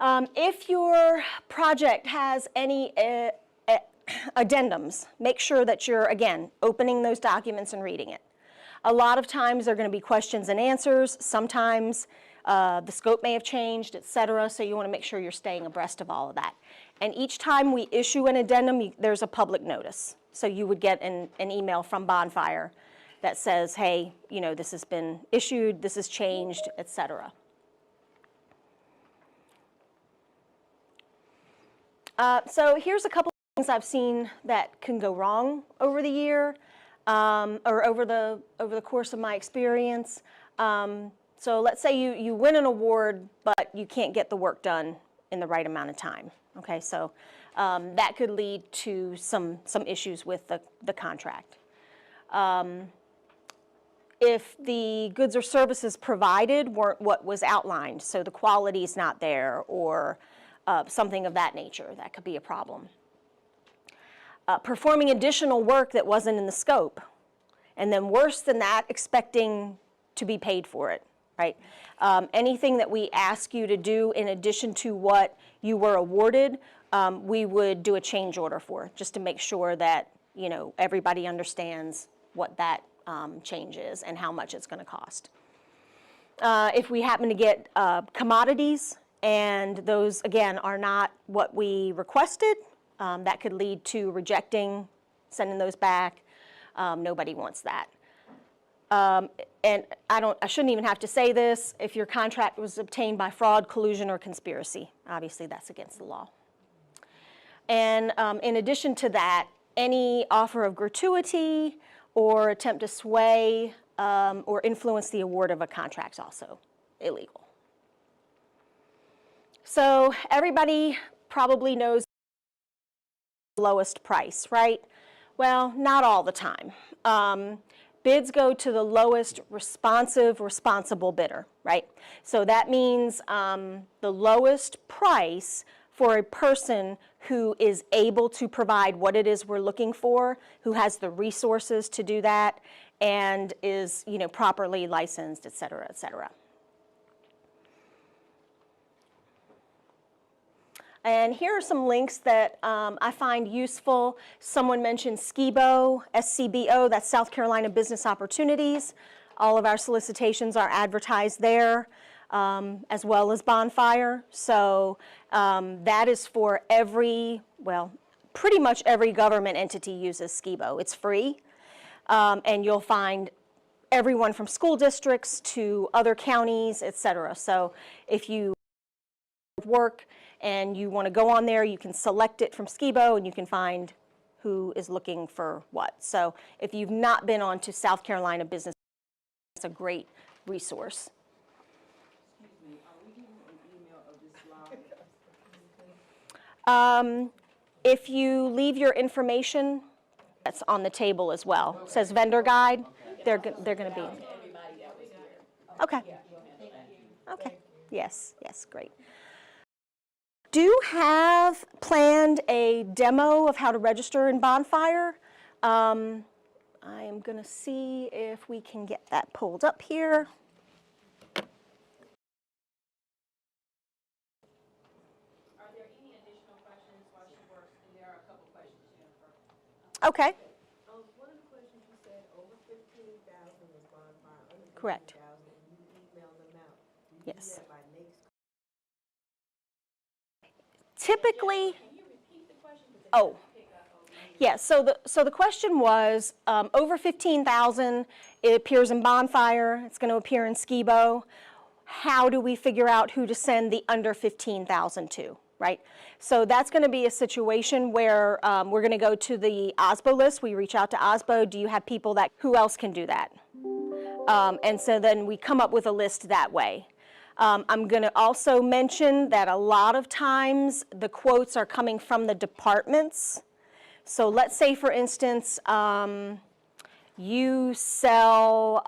If your project has any addendums, make sure that you're, again, opening those documents and reading it. A lot of times there are going to be questions and answers. Sometimes the scope may have changed, et cetera, so you want to make sure you're staying abreast of all of that. And each time we issue an addendum, there's a public notice. So you would get an email from Bonfire that says, hey, you know, this has been issued, this has changed, et cetera. So here's a couple of things I've seen that can go wrong over the year, or over the course of my experience. So let's say you win an award, but you can't get the work done in the right amount of time. Okay, so that could lead to some issues with the contract. If the goods or services provided weren't what was outlined, so the quality is not there, or something of that nature, that could be a problem. Performing additional work that wasn't in the scope, and then worse than that, expecting to be paid for it, right? Anything that we ask you to do in addition to what you were awarded, we would do a change order for, just to make sure that, you know, everybody understands what that change is and how much it's going to cost. If we happen to get commodities, and those, again, are not what we requested, that could lead to rejecting, sending those back. Nobody wants that. And I shouldn't even have to say this, if your contract was obtained by fraud, collusion, or conspiracy. Obviously, that's against the law. And in addition to that, any offer of gratuity or attempt to sway or influence the award of a contract is also illegal. So everybody probably knows the lowest price, right? Well, not all the time. Bids go to the lowest responsible bidder, right? So that means the lowest price for a person who is able to provide what it is we're looking for, who has the resources to do that, and is, you know, properly licensed, et cetera, et cetera. And here are some links that I find useful. Someone mentioned SCBO, SCBO, that's South Carolina Business Opportunities. All of our solicitations are advertised there, as well as Bonfire. So that is for pretty much every government entity uses SCBO. It's free, and you'll find everyone from school districts to other counties, et cetera. So if you work and you want to go on there, you can select it from SCBO and you can find who is looking for what. So if you've not been on to South Carolina Business, it's a great resource. Excuse me, are we getting an email of this slide? If you leave your information, that's on the table as well. It says vendor guide, they're going to be. Okay. Okay. Yes, great. Do have planned a demo of how to register in Bonfire. I am going to see if we can get that pulled up here. Are there any additional questions while she works? And there are a couple questions, Jennifer. Okay. One of the questions you said, over 15,000 was Bonfire, under 15,000, Correct. and you email them out. Do you Yes. do that by next? Typically, yeah, so the question was, over 15,000, it appears in Bonfire, it's going to appear in SCBO. How do we figure out who to send the under 15,000 to, right? So that's going to be a situation where we're going to go to the OSBO list. We reach out to OSBO. Do you have people who else can do that? And so then we come up with a list that way. I'm going to also mention that a lot of times the quotes are coming from the departments. So let's say, for instance, you sell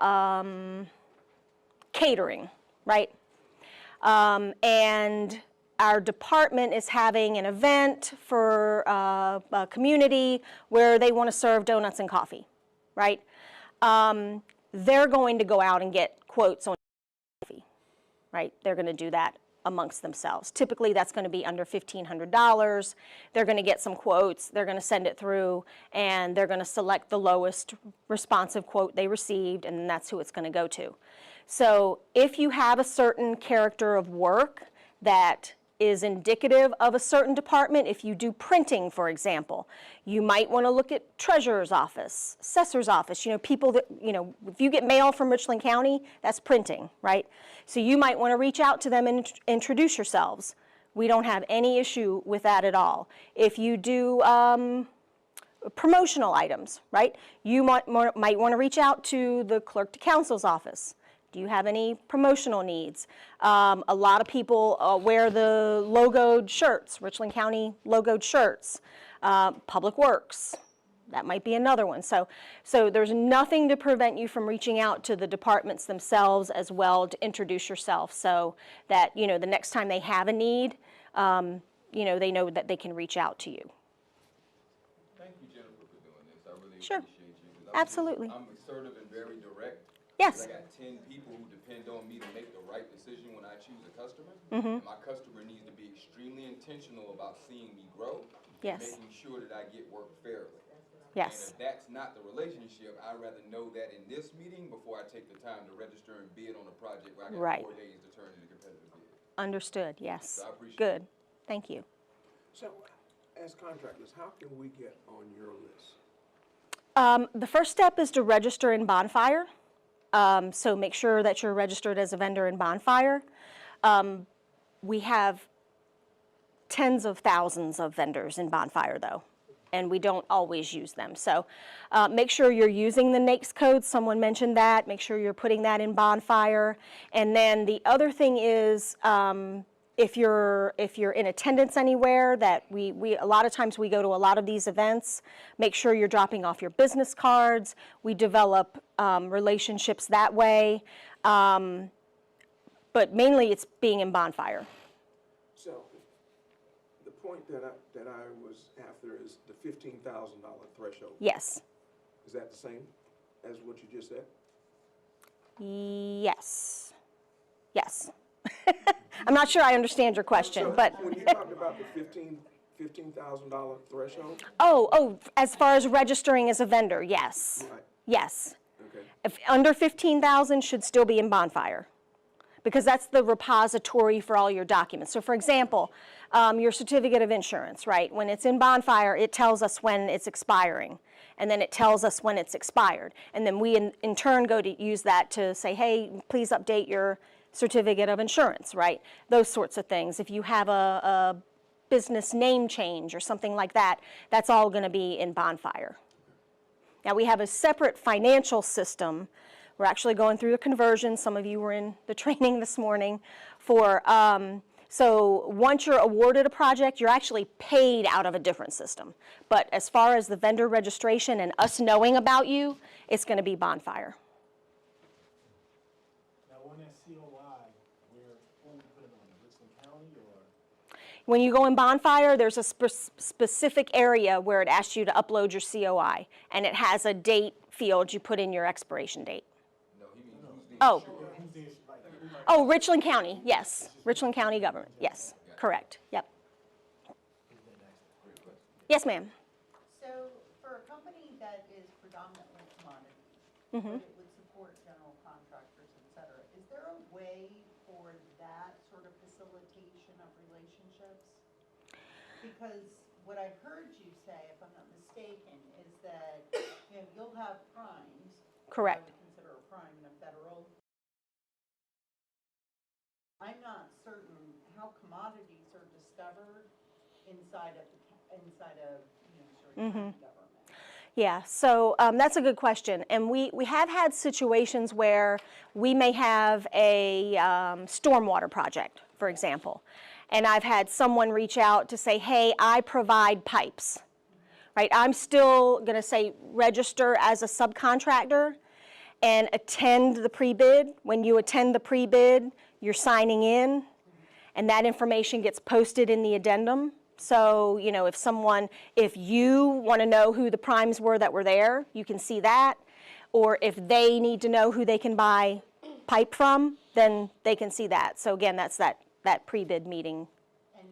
catering, right? And our department is having an event for a community where they want to serve donuts and coffee, right? They're going to go out and get quotes on coffee, right? They're going to do that amongst themselves. Typically, that's going to be under $1,500. They're going to get some quotes, they're going to send it through, and they're going to select the lowest responsive quote they received, and that's who it's going to go to. So if you have a certain character of work that is indicative of a certain department, if you do printing, for example, you might want to look at treasurer's office, assessor's office, people that, if you get mail from Richland County, that's printing, right? So you might want to reach out to them and introduce yourselves. We don't have any issue with that at all. If you do promotional items, right, you might want to reach out to the clerk to counsel's office. Do you have any promotional needs? A lot of people wear the logoed shirts, Richland County logoed shirts. Public Works, that might be another one. So there's nothing to prevent you from reaching out to the departments themselves as well to introduce yourself, so that the next time they have a need, they know that they can reach out to you. Thank you, Jennifer, for doing this. I really Sure. appreciate you. Absolutely. I'm assertive and very direct. Yes. I got 10 people who depend on me to make the right decision when I choose a customer. Mm-hmm. And my customer needs to be extremely intentional about seeing me grow. Yes. And making sure that I get work fairly. Yes. And if that's not the relationship, I'd rather know that in this meeting before I take the time to register and bid on a project where I got Right. 4 days to turn in a competitive bid. Understood, yes. So I appreciate Good. Thank you. So, as contractors, how can we get on your list? The first step is to register in Bonfire. So make sure that you're registered as a vendor in Bonfire. We have tens of thousands of vendors in Bonfire, though, and we don't always use them. So make sure you're using the NAICS code. Someone mentioned that. Make sure you're putting that in Bonfire. And then the other thing is, if you're in attendance anywhere, that a lot of times we go to a lot of these events, make sure you're dropping off your business cards. We develop relationships that way, but mainly it's being in Bonfire. So, the point that I was after is the $15,000 threshold. Yes. Is that the same as what you just said? Yes. Yes. I'm not sure I understand your question, but. When you talked about the $15,000 threshold? Oh, as far as registering as a vendor, yes. Right. Yes. Okay. If under 15,000 should still be in Bonfire, because that's the repository for all your documents. So for example, your certificate of insurance, right? When it's in Bonfire, it tells us when it's expiring, and then it tells us when it's expired. And then we in turn go to use that to say, hey, please update your certificate of insurance, right? Those sorts of things. If you have a business name change or something like that, that's all going to be in Bonfire. Now we have a separate financial system. We're actually going through the conversion. Some of you were in the training this morning for, so once you're awarded a project, you're actually paid out of a different system. But as far as the vendor registration and us knowing about you, it's going to be Bonfire. When you go in Bonfire, there's a specific area where it asks you to upload your COI, and it has a date field you put in your expiration date. No, he means who's the Oh, Richland County, yes. Richland County government, yes, correct, yep. Yes, ma'am. So for a company that is predominantly commodities, Mhm. but it would support general contractors, et cetera, is there a way for that sort of facilitation of relationships? Because what I heard you say, if I'm not mistaken, is that, you'll have primes. Correct. I would consider a prime in a federal. I'm not certain how commodities are discovered inside of, sort of county government. Yeah, so that's a good question. And we have had situations where we may have a stormwater project, for example. And I've had someone reach out to say, hey, I provide pipes, right? I'm still going to say register as a subcontractor and attend the pre-bid. When you attend the pre-bid, you're signing in, and that information gets posted in the addendum. So, you know, if you want to know who the primes were that were there, you can see that. Or if they need to know who they can buy pipe from, then they can see that. So again, that's that pre-bid meeting. And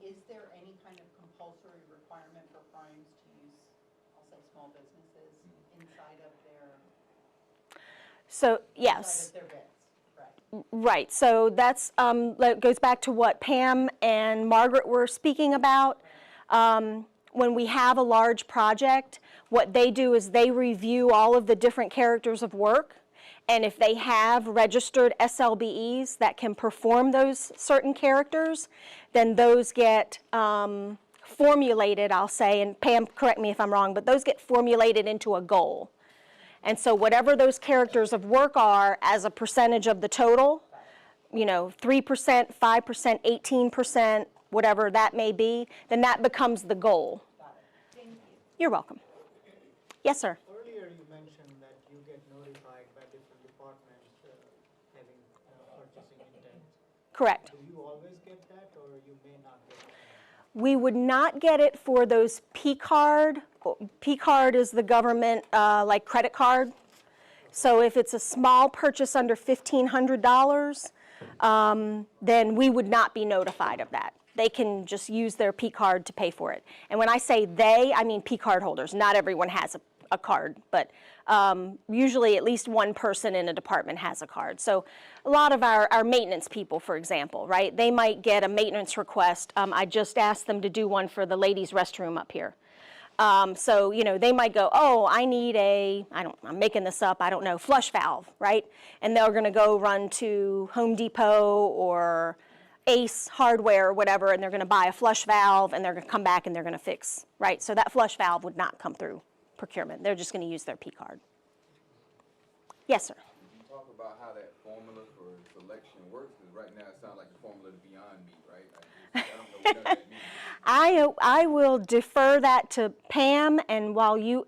is there any kind of compulsory requirement for primes to use, I'll say, small businesses inside of So yes. their bids? Right. Right, so that goes back to what Pam and Margaret were speaking about. When we have a large project, what they do is they review all of the different characters of work, and if they have registered SLBEs that can perform those certain characters, then those get formulated, I'll say, and Pam, correct me if I'm wrong, but those get formulated into a goal. And so whatever those characters of work are as a percentage of the total, you know, 3%, 5%, 18%, whatever that may be, then that becomes the goal. Thank you. You're welcome. Yes, sir. Earlier you mentioned that you get notified by different departments having purchasing intent. Correct. Do you always get that, or you may not get it? We would not get it for those P-card. P-card is the government, like credit card. So if it's a small purchase under $1,500, then we would not be notified of that. They can just use their P-card to pay for it. And when I say they, I mean P-card holders. Not everyone has a card, but usually at least one person in a department has a card. So a lot of our maintenance people, for example, right, they might get a maintenance request. I just asked them to do one for the ladies' restroom up here. So, you know, they might go, oh, I need I'm making this up, I don't know, flush valve, right? And they're going to go run to Home Depot or Ace Hardware or whatever, and they're going to buy a flush valve, and they're going to come back and they're going to fix, right? So that flush valve would not come through procurement. They're just going to use their P card. Yes, sir. Could you talk about how that formula for selection works? Because right now it sounds like the formula is beyond me, right? I don't know what that means. I will defer that to Pam, and while you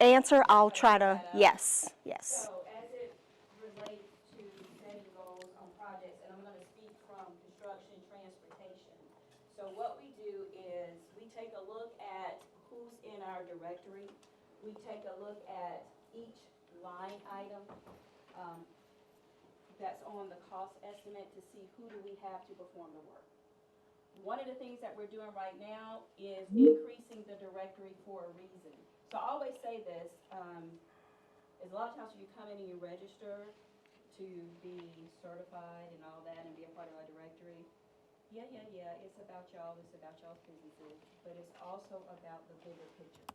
answer, I'll try to, yes. So as it relates to setting goals on projects, and I'm going to speak from construction, transportation. So what we do is we take a look at who's in our directory. We take a look at each line item that's on the cost estimate to see who do we have to perform the work. One of the things that we're doing right now is increasing the directory for a reason. So I always say this, is a lot of times when you come in and you register to be certified and all that and be a part of our directory, yeah, it's about y'all, it's about y'all's businesses, but it's also about the bigger picture.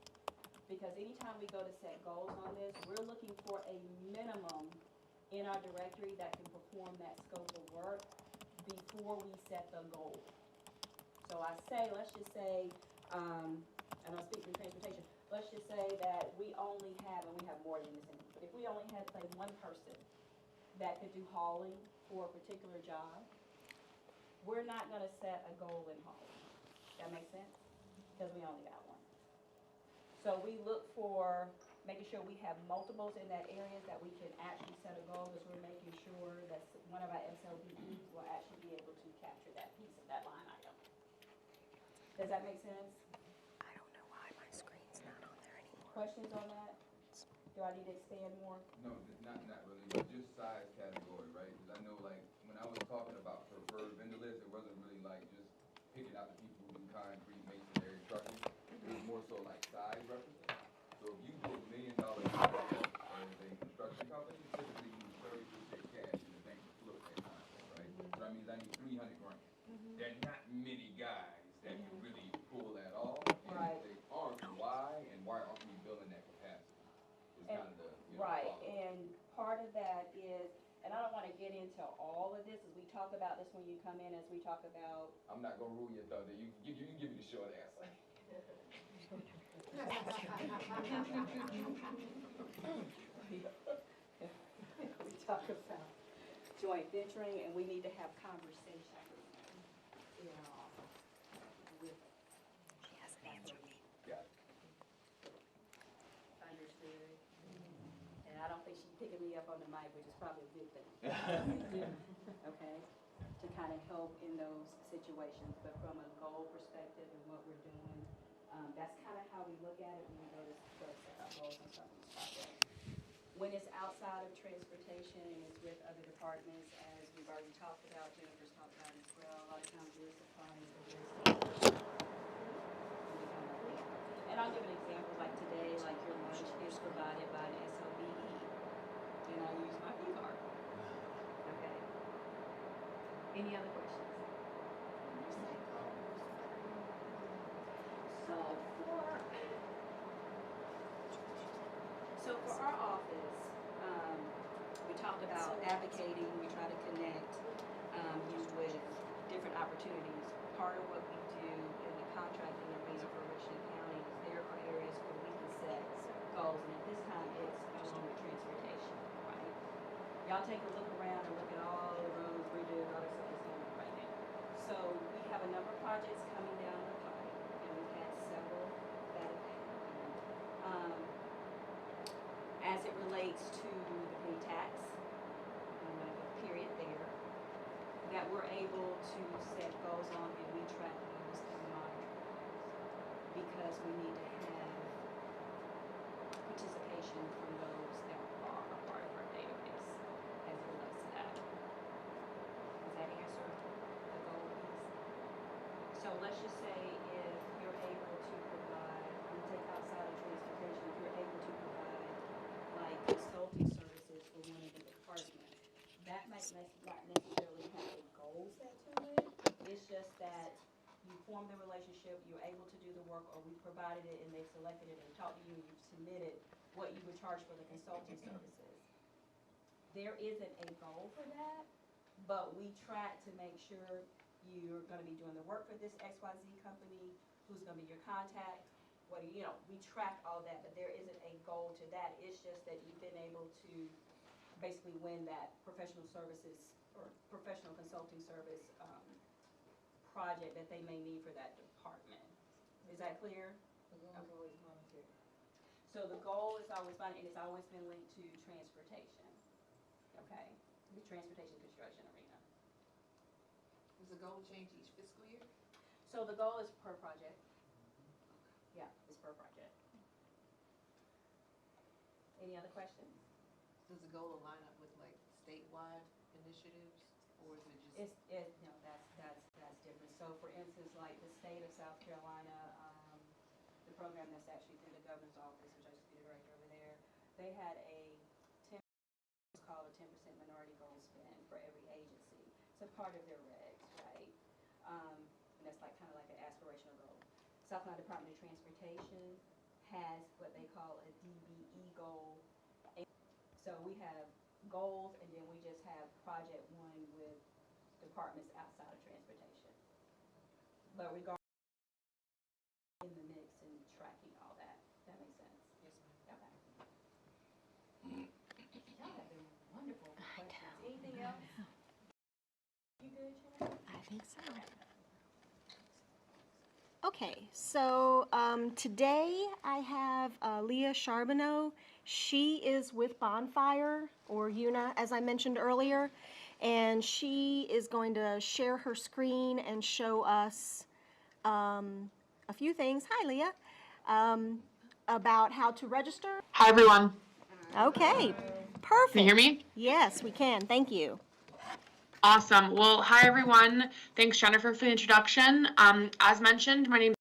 Because anytime we go to set goals on this, we're looking for a minimum in our directory that can perform that scope of work before we set the goal. So I say, let's just say, and I'll speak to transportation, let's just say that we only have, and we have more than this, but if we only had, say, one person that could do hauling for a particular job, we're not going to set a goal in hauling. That makes sense? Because we only got one. So we look for making sure we have multiples in that area that we can actually set a goal, because we're making sure that one of our SLBEs will actually be able to capture that piece of that line item. Does that make sense? I don't know why my screen's not on there anymore. Questions on that? Do I need to expand more? No, not really, but just size category, right? Because I know, like, when I was talking about preferred vendor list, it wasn't really like just picking out the people who do concrete, masonry, trucking. It was more so like size reference. So if you do $1 million project as a construction company, typically you 30% cash in the bank to float that contract, right? So that means I need $300 grand. There are not many guys that can really pull that off. And Right. if they aren't, why? And why aren't we building that capacity? It's kind of the, Right, problem. and part of that is, and I don't want to get into all of this, as we talk about this when you come in, as we talk about, I'm not gonna rule your thought. You can give me the short answer. We talk about joint venturing, and we need to have conversations, you know, with. She hasn't answered me. Got it. Understood. And I don't think she's picking me up on the mic, which is probably a good thing. Okay, to kind of help in those situations, but from a goal perspective and what we're doing, that's kind of how we look at it when we go to set our goals and some of these projects. When it's outside of transportation and it's with other departments, as we've already talked about, Jennifer's talked about it as well, a lot of times we're supplying or we're and I'll give an example, like today, like your lunch is provided by an SOBE, and I use my P card. Okay. Any other questions? So for our office, we talked about advocating, we try to connect you with different opportunities. Part of what we do in the contracting arena for Richland County is there are areas where we can set goals, and at this time it's along with transportation, right? Y'all take a look around and look at all the roads, bridges, all that stuff that's going on right now. So we have a number of projects coming down the pipe, and we've had several that have happened. As it relates to the pay tax, period there, that we're able to set goals on and we track those and monitor those, because we need to have participation from those that are a part of our database as it relates to that. Does that answer the goal piece? So let's just say if you're able to provide, I'm gonna take outside of transportation, if you're able to provide like consulting services for one of the departments, that might not necessarily have a goal set to it. It's just that you form the relationship, you're able to do the work, or we provided it and they selected it and talked to you and you've submitted what you would charge for the consulting services. There isn't a goal for that, but we track to make sure you're gonna be doing the work for this XYZ company, who's gonna be your contact, what do you know, we track all that, but there isn't a goal to that. It's just that you've been able to basically win that professional services or professional consulting service project that they may need for that department. Is that clear? The goal is always monetary. So the goal is always fun, and it's always been linked to transportation. Okay, the transportation construction arena. Does the goal change each fiscal year? So the goal is per project. Yeah, it's per project. Any other questions? Does the goal align up with like statewide initiatives, or is it just? No, that's different. So for instance, like the state of South Carolina, the program that's actually through the governor's office, which I used to be the director over there, they had a 10%, it's called a 10% minority goal spend for every agency. It's a part of their regs, right? And that's like kind of like an aspirational goal. South Carolina Department of Transportation has what they call a DBE goal. So we have goals, and then we just have project one with departments outside of transportation. But regarding in the mix and tracking all that, that makes sense? Yes, ma'am. Okay. Y'all have been wonderful questions. Anything else? You good, Shannon? I think so. Okay, so today I have Leah Charbonneau. She is with Bonfire, or UNA, as I mentioned earlier, and she is going to share her screen and show us a few things. Hi, Leah. About how to register. Hi, everyone. Okay, perfect. Can you hear me? Yes, we can. Thank you. Awesome. Well, hi, everyone. Thanks, Jennifer, for the introduction. As mentioned, my name is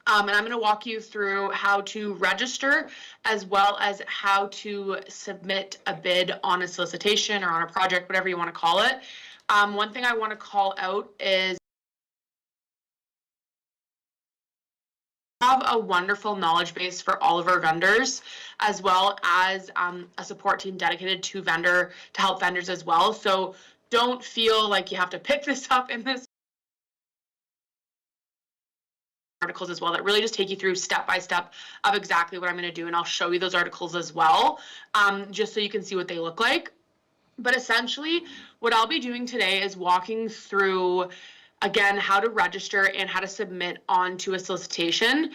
and I'm going to walk you through how to register as well as how to submit a bid on a solicitation or on a project, whatever you want to call it. One thing I want to call out is have a wonderful knowledge base for all of our vendors, as well as a support team dedicated to help vendors as well. So don't feel like you have to pick this up in this articles as well that really just take you through step by step of exactly what I'm going to do. And I'll show you those articles as well, just so you can see what they look like. But essentially, what I'll be doing today is walking through, again, how to register and how to submit onto a solicitation.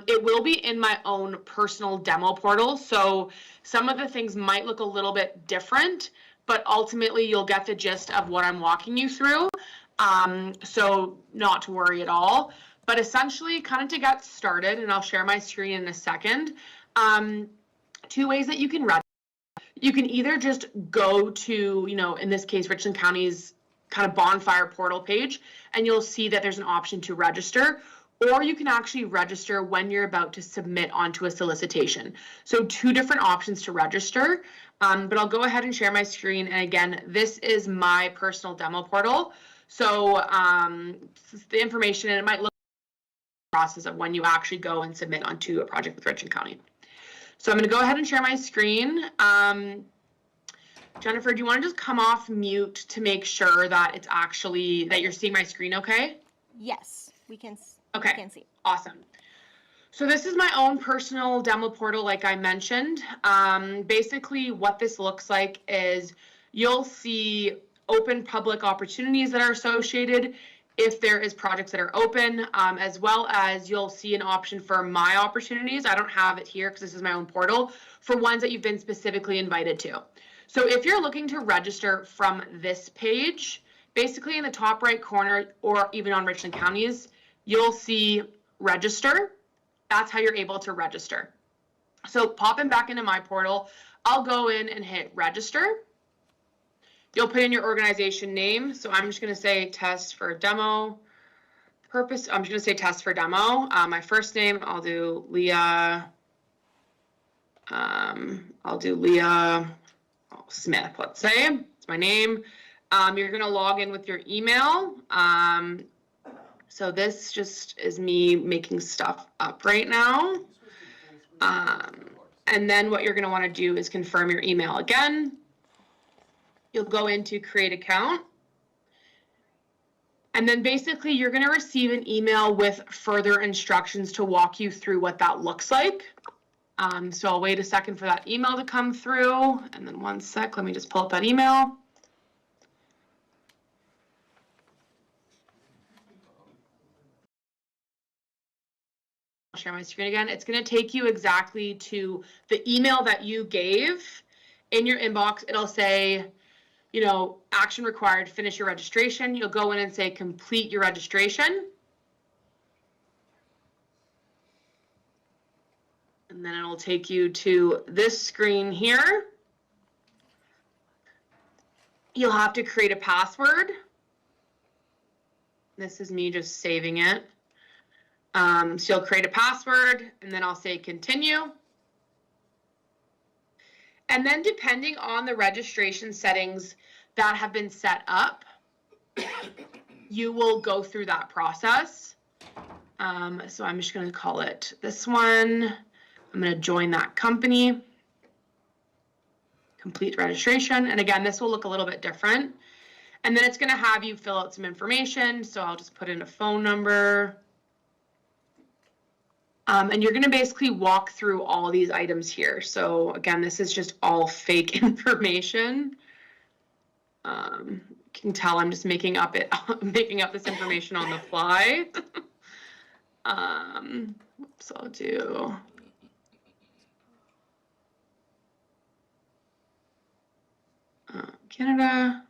It will be in my own personal demo portal, so some of the things might look a little bit different, but ultimately you'll get the gist of what I'm walking you through, so not to worry at all. But essentially, kind of to get started, and I'll share my screen in a second, 2 ways that you can register. You can either just go to, in this case, Richland County's kind of bonfire portal page, and you'll see that there's an option to register, or you can actually register when you're about to submit onto a solicitation. So 2 different options to register, but I'll go ahead and share my screen. And again, this is my personal demo portal. So the information, and it might look like the process of when you actually go and submit onto a project with Richland County. So I'm going to go ahead and share my screen. Jennifer, do you want to just come off mute to make sure that it's actually, that you're seeing my screen okay? Yes, we can. Okay, We can see. awesome. So this is my own personal demo portal, like I mentioned. Basically, what this looks like is you'll see open public opportunities that are associated if there is projects that are open, as well as you'll see an option for my opportunities. I don't have it here because this is my own portal, for ones that you've been specifically invited to. So if you're looking to register from this page, basically in the top right corner, or even on Richland County's, you'll see register. That's how you're able to register. So popping back into my portal, I'll go in and hit register. You'll put in your organization name. So I'm just going to say test for demo purpose. I'm just going to say test for demo. My first name, I'll do Leah. Smith, let's say. It's my name. You're going to log in with your email. So this just is me making stuff up right now. And then what you're going to want to do is confirm your email again. You'll go into create account. And then basically you're going to receive an email with further instructions to walk you through what that looks like. So I'll wait a second for that email to come through, and then 1 sec, let me just pull up that email. I'll share my screen again. It's going to take you exactly to the email that you gave in your inbox. It'll say, action required, finish your registration. You'll go in and say complete your registration. And then it'll take you to this screen here. You'll have to create a password. This is me just saving it. So you'll create a password, and then I'll say continue. And then depending on the registration settings that have been set up, you will go through that process. So I'm just going to call it this one. I'm going to join that company, complete registration. And again, this will look a little bit different. And then it's going to have you fill out some information. So I'll just put in a phone number. And you're going to basically walk through all these items here. So again, this is just all fake information. You can tell I'm just making up this information on the fly. So I'll do. Canada.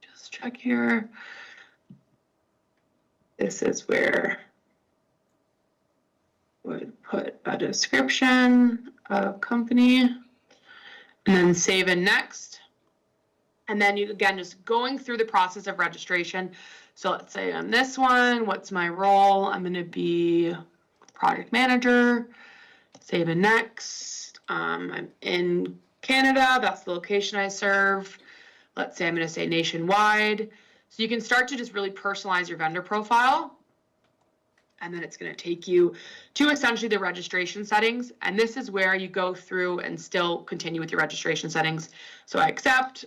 Just check here. This is where would put a description of company and then save and next. And then you, again, just going through the process of registration. So let's say on this one, what's my role? I'm going to be project manager, save and next. I'm in Canada, that's the location I serve. Let's say I'm going to say nationwide. So you can start to just really personalize your vendor profile. And then it's going to take you to essentially the registration settings. And this is where you go through and still continue with your registration settings. So I accept,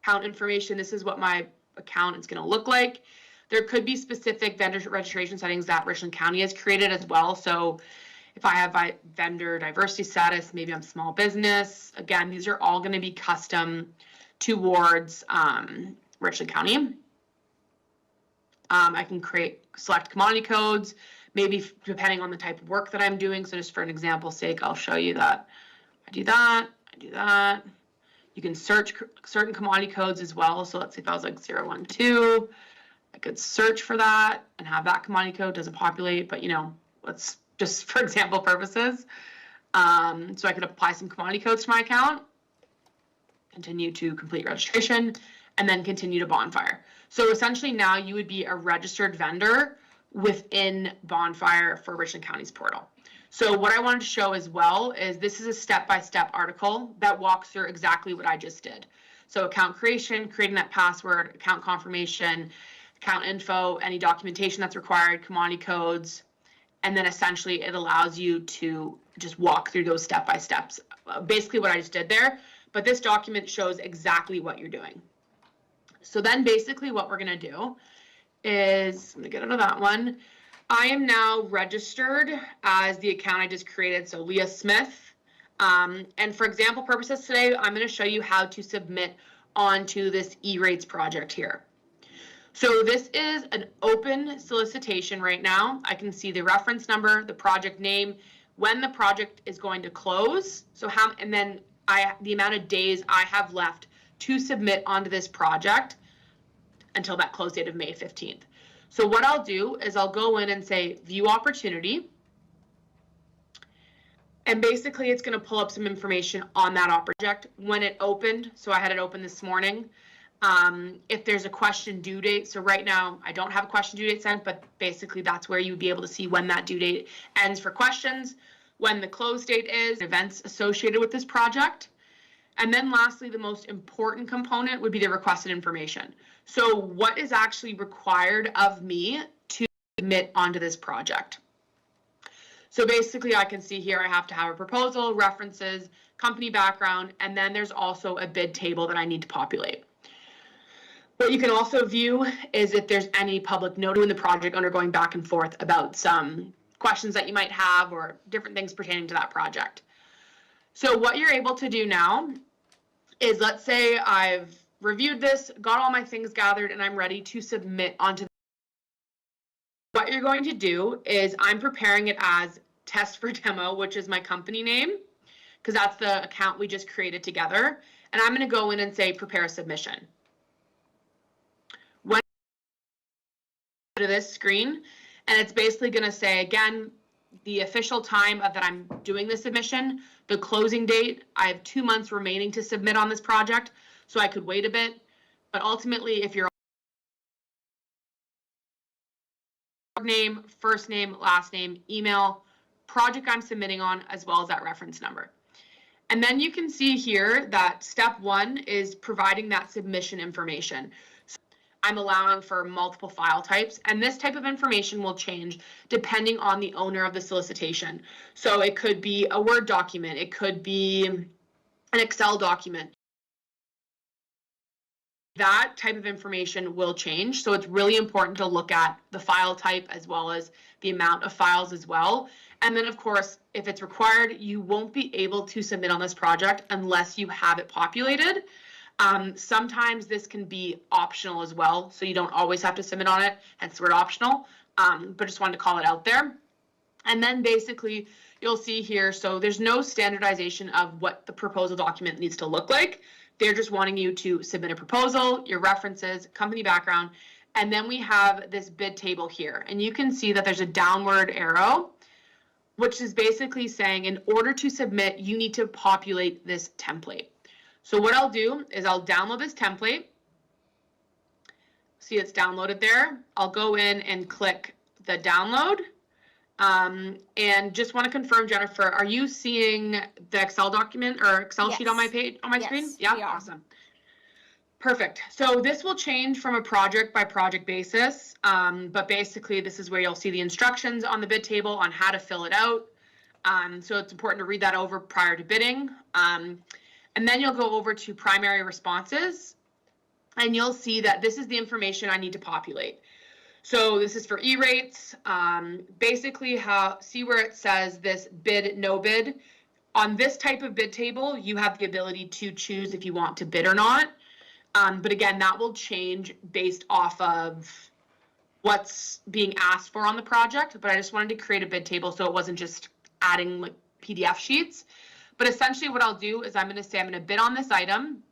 account information. This is what my account is going to look like. There could be specific vendor registration settings that Richland County has created as well. So if I have vendor diversity status, maybe I'm small business. Again, these are all going to be custom towards Richland County. I can select commodity codes, maybe depending on the type of work that I'm doing. So just for an example's sake, I'll show you that I do that, I do that. You can search certain commodity codes as well. So let's say if I was like 012, I could search for that and have that commodity code. Doesn't populate, but let's just for example purposes. So I could apply some commodity codes to my account, continue to complete registration, and then continue to Bonfire. So essentially now you would be a registered vendor within Bonfire for Richland County's portal. So what I wanted to show as well is this is a step-by-step article that walks through exactly what I just did. So account creation, creating that password, account confirmation, account info, any documentation that's required, commodity codes, and then essentially it allows you to just walk through those step-by-steps. Basically what I just did there, but this document shows exactly what you're doing. So then basically what we're gonna do is, let me get out of that one. I am now registered as the account I just created, so Leah Smith. And for example purposes today, I'm gonna show you how to submit onto this E-rates project here. So this is an open solicitation right now. I can see the reference number, the project name, when the project is going to close. So and then the amount of days I have left to submit onto this project until that close date of May 15th. So what I'll do is I'll go in and say view opportunity. And basically it's going to pull up some information on that project when it opened. So I had it open this morning. If there's a question due date, so right now I don't have a question due date sent, but basically that's where you'd be able to see when that due date ends for questions, when the close date is, events associated with this project. And then lastly, the most important component would be the requested information. So what is actually required of me to submit onto this project? So basically I can see here I have to have a proposal, references, company background, and then there's also a bid table that I need to populate. What you can also view is if there's any public note in the project undergoing back and forth about some questions that you might have or different things pertaining to that project. So what you're able to do now is, let's say I've reviewed this, got all my things gathered, and I'm ready to submit onto. What you're going to do is I'm preparing it as Test for Demo, which is my company name, because that's the account we just created together. And I'm going to go in and say prepare a submission. When to this screen, and it's basically going to say again the official time that I'm doing the submission, the closing date. I have 2 months remaining to submit on this project, so I could wait a bit. But ultimately, if you're name, first name, last name, email, project I'm submitting on, as well as that reference number. And then you can see here that step 1 is providing that submission information. So I'm allowing for multiple file types, and this type of information will change depending on the owner of the solicitation. So it could be a Word document, it could be an Excel document. That type of information will change. So it's really important to look at the file type as well as the amount of files as well. And then of course, if it's required, you won't be able to submit on this project unless you have it populated. Sometimes this can be optional as well, so you don't always have to submit on it, hence the word optional, but just wanted to call it out there. And then basically you'll see here, so there's no standardization of what the proposal document needs to look like. They're just wanting you to submit a proposal, your references, company background, and then we have this bid table here. And you can see that there's a downward arrow, which is basically saying in order to submit, you need to populate this template. So what I'll do is I'll download this template. See, it's downloaded there. I'll go in and click the download. And just want to confirm, Jennifer, are you seeing the Excel document or Excel sheet on my page, on my screen? Yeah, awesome. Perfect. So this will change from a project by project basis, but basically this is where you'll see the instructions on the bid table on how to fill it out. So it's important to read that over prior to bidding. And then you'll go over to primary responses. and you'll see that this is the information I need to populate. So this is for E-rates. Basically, see where it says this bid, no bid. On this type of bid table, you have the ability to choose if you want to bid or not. But again, that will change based off of what's being asked for on the project. But I just wanted to create a bid table so it wasn't just adding like PDF sheets. But essentially what I'll do is I'm going to say I'm going to bid on this item.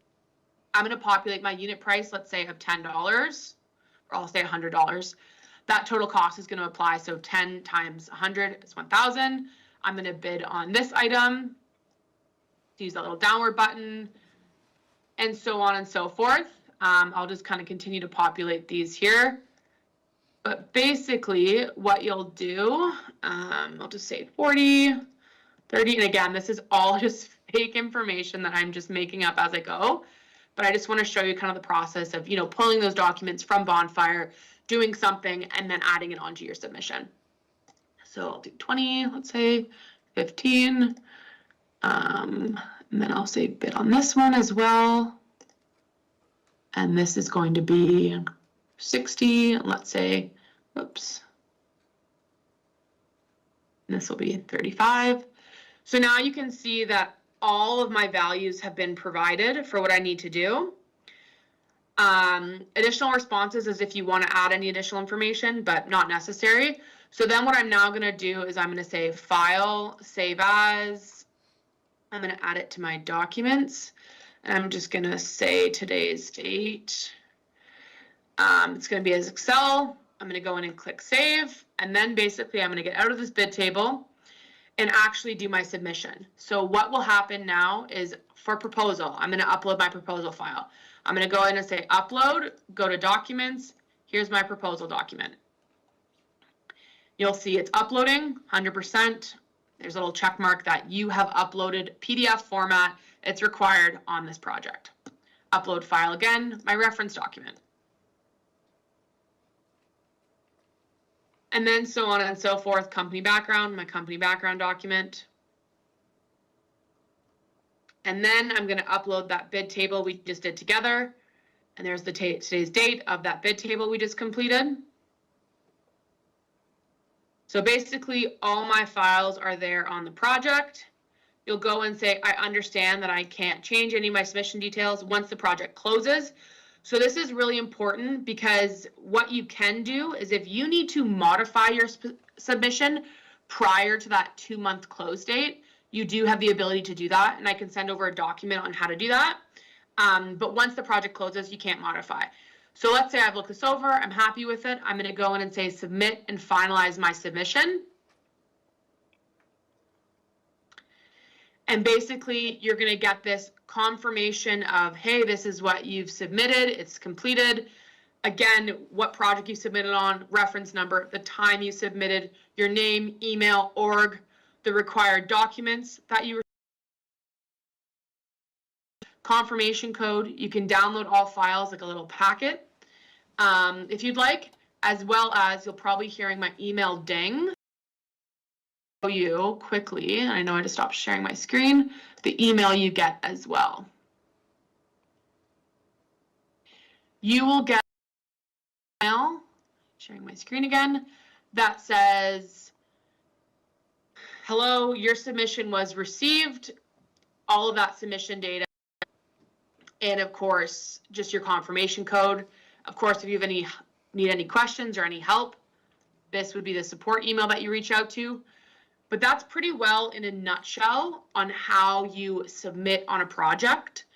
I'm going to populate my unit price, let's say of $10, or I'll say $100. That total cost is going to apply. So 10 times 100 is 1,000. I'm going to bid on this item. Use that little downward button, and so on and so forth. I'll just kind of continue to populate these here. But basically what you'll do, I'll just say 40, 30, and again, this is all just fake information that I'm just making up as I go. But I just want to show you kind of the process of, pulling those documents from Bonfire, doing something, and then adding it onto your submission. So I'll do 20, let's say 15, and then I'll say bid on this one as well. And this is going to be 60, let's say, oops. And this will be 35. So now you can see that all of my values have been provided for what I need to do. Additional responses is if you want to add any additional information, but not necessary. So then what I'm now going to do is I'm going to say File, Save As. I'm going to add it to my documents. And I'm just going to say today's date. It's going to be as Excel. I'm going to go in and click Save. And then basically I'm going to get out of this bid table and actually do my submission. So what will happen now is for proposal, I'm going to upload my proposal file. I'm going to go in and say upload, go to documents. Here's my proposal document. You'll see it's uploading 100%. There's a little check mark that you have uploaded PDF format. It's required on this project. Upload file again, my reference document. And then so on and so forth, company background, my company background document. And then I'm going to upload that bid table we just did together. And there's the today's date of that bid table we just completed. So basically all my files are there on the project. You'll go and say, I understand that I can't change any of my submission details once the project closes. So this is really important because what you can do is if you need to modify your submission prior to that 2-month close date, you do have the ability to do that. And I can send over a document on how to do that. But once the project closes, you can't modify. So let's say I've looked this over, I'm happy with it. I'm going to go in and say submit and finalize my submission. And basically you're going to get this confirmation of, hey, this is what you've submitted. It's completed. Again, what project you submitted on, reference number, the time you submitted, your name, email, org, the required documents that you confirmation code. You can download all files like a little packet if you'd like, as well as you'll probably hearing my email ding. Show you quickly, I know I just stopped sharing my screen, the email you get as well. You will get an email, sharing my screen again, that says, hello, your submission was received, all of that submission data, and of course, just your confirmation code. Of course, if you have need any questions or any help, this would be the support email that you reach out to. But that's pretty well in a nutshell on how you submit on a project,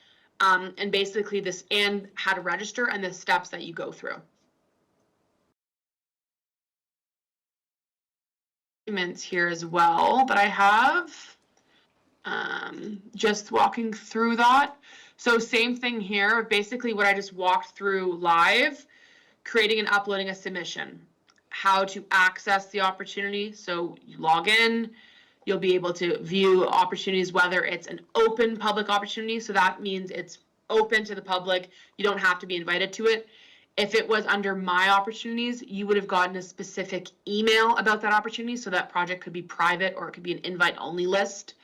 and basically this and how to register and the steps that you go through. Documents here as well that I have, just walking through that. So same thing here, basically what I just walked through live, creating and uploading a submission, how to access the opportunity. So you log in, you'll be able to view opportunities, whether it's an open public opportunity. So that means it's open to the public. You don't have to be invited to it. If it was under my opportunities, you would have gotten a specific email about that opportunity. So that project could be private or it could be an invite only list.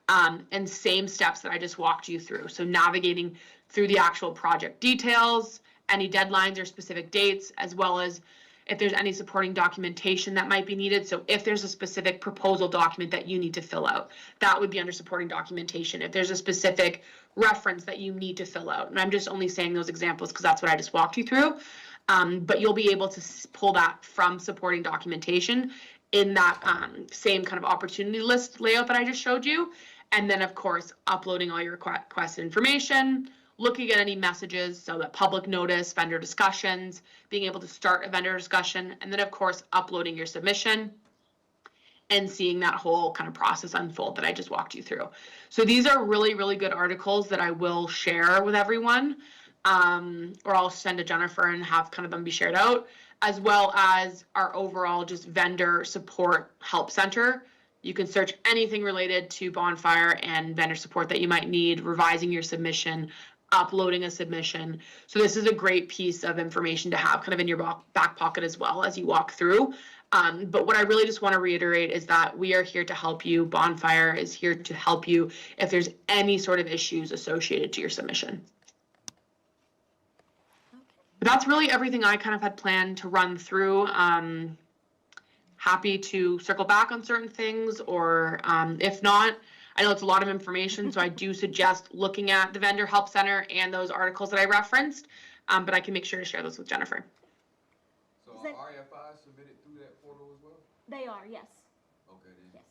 And same steps that I just walked you through. So navigating through the actual project details, any deadlines or specific dates, as well as if there's any supporting documentation that might be needed. So if there's a specific proposal document that you need to fill out, that would be under supporting documentation. If there's a specific reference that you need to fill out, and I'm just only saying those examples because that's what I just walked you through, but you'll be able to pull that from supporting documentation in that same kind of opportunity list layout that I just showed you. And then, of course, uploading all your requested information, looking at any messages, so that public notice, vendor discussions, being able to start a vendor discussion, and then, of course, uploading your submission and seeing that whole kind of process unfold that I just walked you through. So these are really, really good articles that I will share with everyone, or I'll send to Jennifer and have kind of them be shared out, as well as our overall just vendor support help center. You can search anything related to bonfire and vendor support that you might need, revising your submission, uploading a submission. So this is a great piece of information to have kind of in your back pocket as well as you walk through. But what I really just want to reiterate is that we are here to help you. Bonfire is here to help you if there's any sort of issues associated to your submission. But that's really everything I kind of had planned to run through. Happy to circle back on certain things, or if not, I know it's a lot of information, so I do suggest looking at the Vendor Help Center and those articles that I referenced, but I can make sure to share those with Jennifer. So are RFIs submitted through that portal as well? They are, yes. Okay, then. Yes.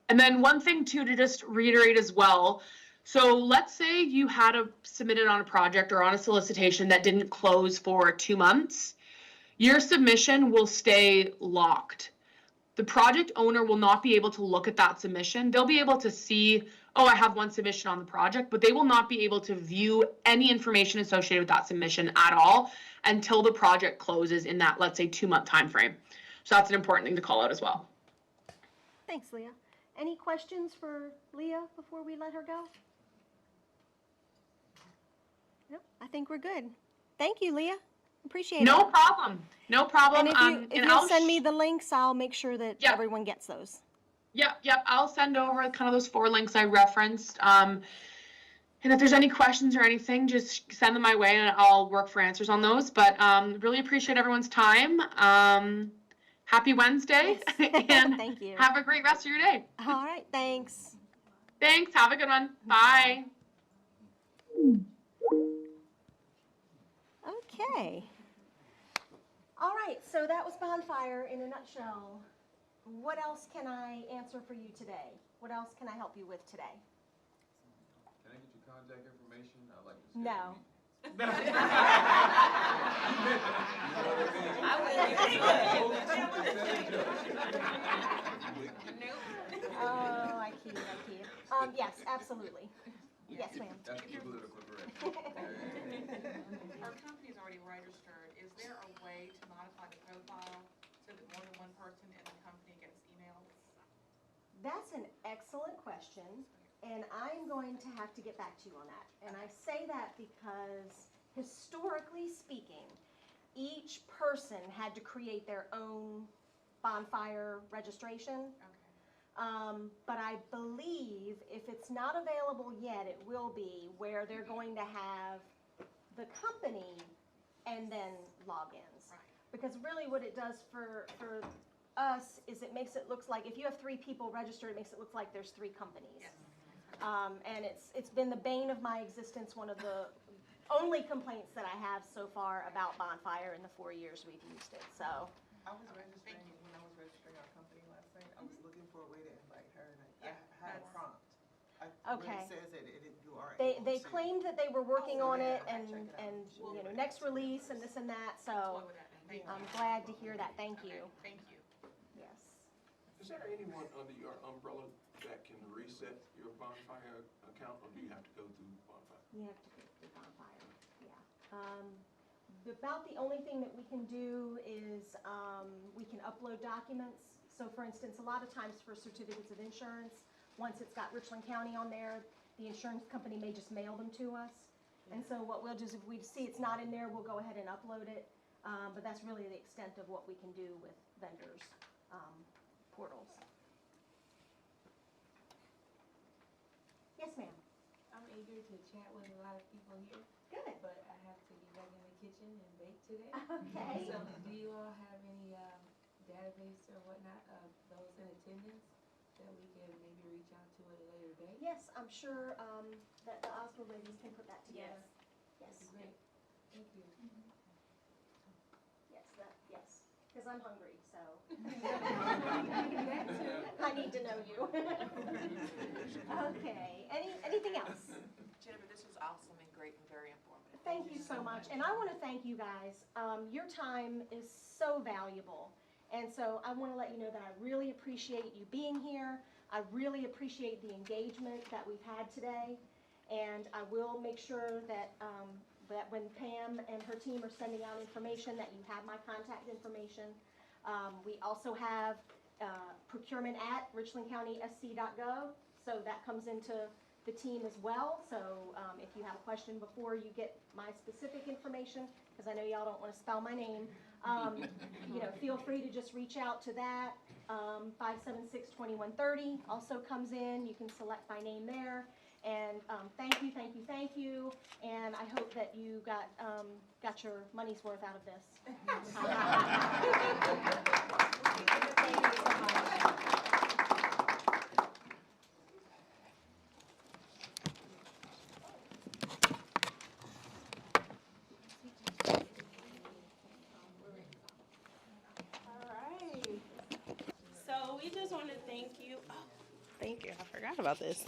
And then one thing too, to just reiterate as well. So let's say you had submitted on a project or on a solicitation that didn't close for 2 months. Your submission will stay locked. The project owner will not be able to look at that submission. They'll be able to see, oh, I have one submission on the project, but they will not be able to view any information associated with that submission at all until the project closes in that, let's say, 2-month time frame. So that's an important thing to call out as well. Thanks, Leah. Any questions for Leah before we let her go? No, I think we're good. Thank you, Leah. Appreciate it. No problem. No problem. And if you'll send me the links, I'll make sure that everyone gets those. Yep. I'll send over kind of those 4 links I referenced. And if there's any questions or anything, just send them my way and I'll work for answers on those. But really appreciate everyone's time. Happy Wednesday. Yes. And thank you. Have a great rest of your day. All right. Thanks. Thanks. Have a good one. Bye. Okay. All right, so that was Bonfire in a nutshell. What else can I answer for you today? What else can I help you with today? Can I get your contact information? I'd like to No. Oh, I kid. Yes, absolutely. Yes, ma'am. That's political correct. Our company's already registered. Is there a way to modify the profile so that more than one person in the company gets emails? That's an excellent question, and I'm going to have to get back to you on that. And I say that because historically speaking, each person had to create their own bonfire registration. Okay. But I believe if it's not available yet, it will be, where they're going to have the company and then logins. Right. Because really what it does for us is it makes it look like, if you have 3 people registered, it makes it look like there's 3 companies. Yes. And it's been the bane of my existence, one of the only complaints that I have so far about Bonfire in the 4 years we've used it, so. I was registering, when I was registering our company last night, I was looking for a way to invite her, and I had a prompt. Okay. It says that you are They able to. claimed that they were working on it yeah, and, check it out. and, you know, next release and this and that, so Thank I'm you. glad to hear that, thank you. Thank you. Yes. Is there anyone under your umbrella that can reset your Bonfire account, or do you have to go through Bonfire? You have to go through Bonfire, yeah. About the only thing that we can do is we can upload documents. So for instance, a lot of times for certificates of insurance, once it's got Richland County on there, the insurance company may just mail them to us. And so what we'll do is if we see it's not in there, we'll go ahead and upload it. But that's really the extent of what we can do with vendors' portals. eager to chat with a lot of people here, Good. but I have to get back in the kitchen and bake today. Okay. So do you all have any database or whatnot of those in attendance that we can maybe reach out to at a later date? Yes, I'm sure that the OSBO ladies can put that together. That'd be great. Thank you. Yes, because I'm hungry, so That too. I need to know you. Okay, anything else? Jennifer, this was awesome and great and very informative. Thank you so much, and I want to thank you guys. Your time is so valuable, and so I want to let you know that I really appreciate you being here. I really appreciate the engagement that we've had today, and I will make sure that that when Pam and her team are sending out information, that you have my contact information. We also have procurement at richlandcountysc.gov, so that comes into the team as well. So if you have a question before you get my specific information, because I know y'all don't want to spell my name, feel free to just reach out to that. 576-2130 also comes in. You can select my name there. And thank you, and I hope that you got your money's worth out of this. Thank you so much. So we just want to thank you. Oh, thank you. I forgot about this.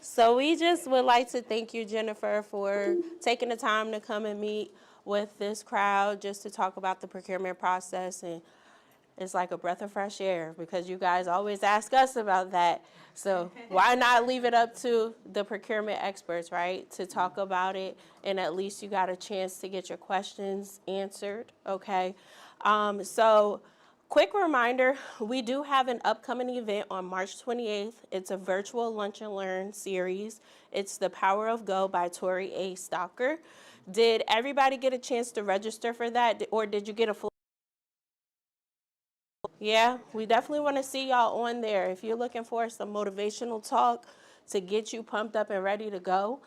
So we just would like to thank you, Jennifer, for taking the time to come and meet with this crowd just to talk about the procurement process. And it's like a breath of fresh air because you guys always ask us about that. So why not leave it up to the procurement experts, right, to talk about it, and at least you got a chance to get your questions answered, okay? So quick reminder, we do have an upcoming event on March 28th. It's a virtual lunch and learn series. It's The Power of Go by Tori A. Stalker. Did everybody get a chance to register for that, or did you get a full? Yeah, we definitely want to see y'all on there. If you're looking for some motivational talk to get you pumped up and ready to go,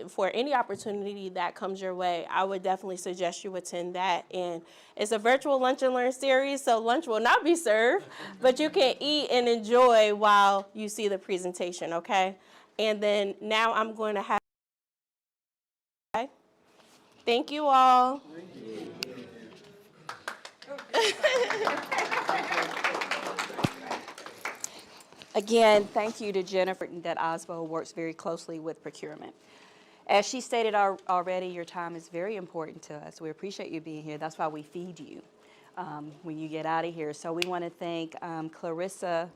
for any opportunity that comes your way, I would definitely suggest you attend that. And it's a virtual lunch and learn series, so lunch will not be served, but you can eat and enjoy while you see the presentation, okay? And then now I'm going to have, okay? Thank you all. Again, thank you to Jennifer that OSBO works very closely with procurement. As she stated already, your time is very important to us. We appreciate you being here. That's why we feed you when you get out of here. So we want to thank Clarissa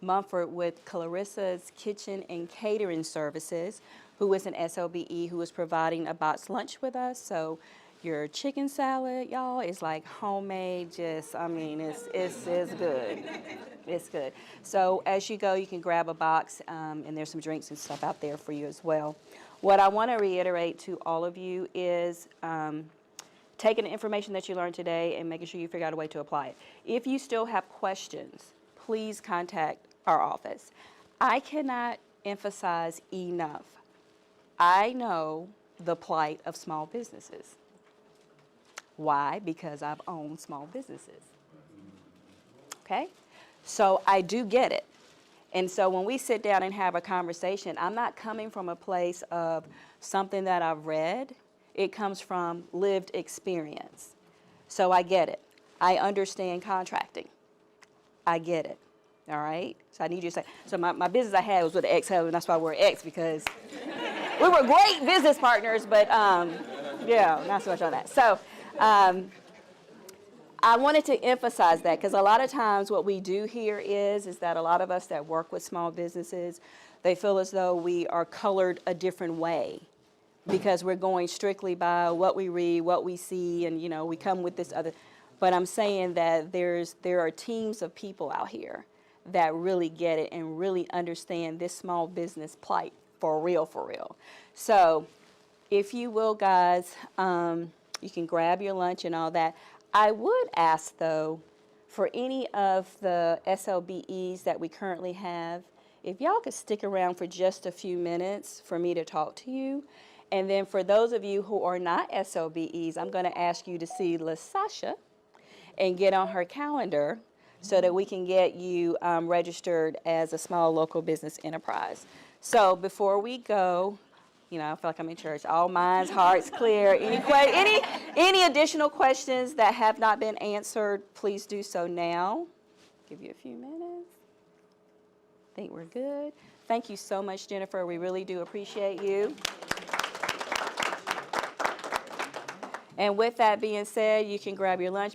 Mumford with Clarissa's Kitchen and Catering Services, who is an SLBE who is providing a boxed lunch with us. So your chicken salad, y'all, is like homemade, it's good. It's good. So as you go, you can grab a box, and there's some drinks and stuff out there for you as well. What I want to reiterate to all of you is taking the information that you learned today and making sure you figure out a way to apply it. If you still have questions, please contact our office. I cannot emphasize enough. I know the plight of small businesses. Why? Because I've owned small businesses. Okay? So I do get it. And so when we sit down and have a conversation, I'm not coming from a place of something that I've read. It comes from lived experience. So I get it. I understand contracting. I get it. All right? So I need you to say, so my business I had was with an ex-husband. That's why we're ex, because we were great business partners, but yeah, not so much on that. So I wanted to emphasize that because a lot of times what we do here is that a lot of us that work with small businesses, they feel as though we are colored a different way because we're going strictly by what we read, what we see, and we come with this other. But I'm saying that there are teams of people out here that really get it and really understand this small business plight for real, for real. So if you will, guys, you can grab your lunch and all that. I would ask, though, for any of the SLBEs that we currently have, if y'all could stick around for just a few minutes for me to talk to you. And then for those of you who are not SLBEs, I'm going to ask you to see LaSasha and get on her calendar so that we can get you registered as a small local business enterprise. So before we go, you know, I feel like I'm in church. All minds, hearts clear. Any additional questions that have not been answered, please do so now. Give you a few minutes. I think we're good. Thank you so much, Jennifer. We really do appreciate you. And with that being said, you can grab your lunch.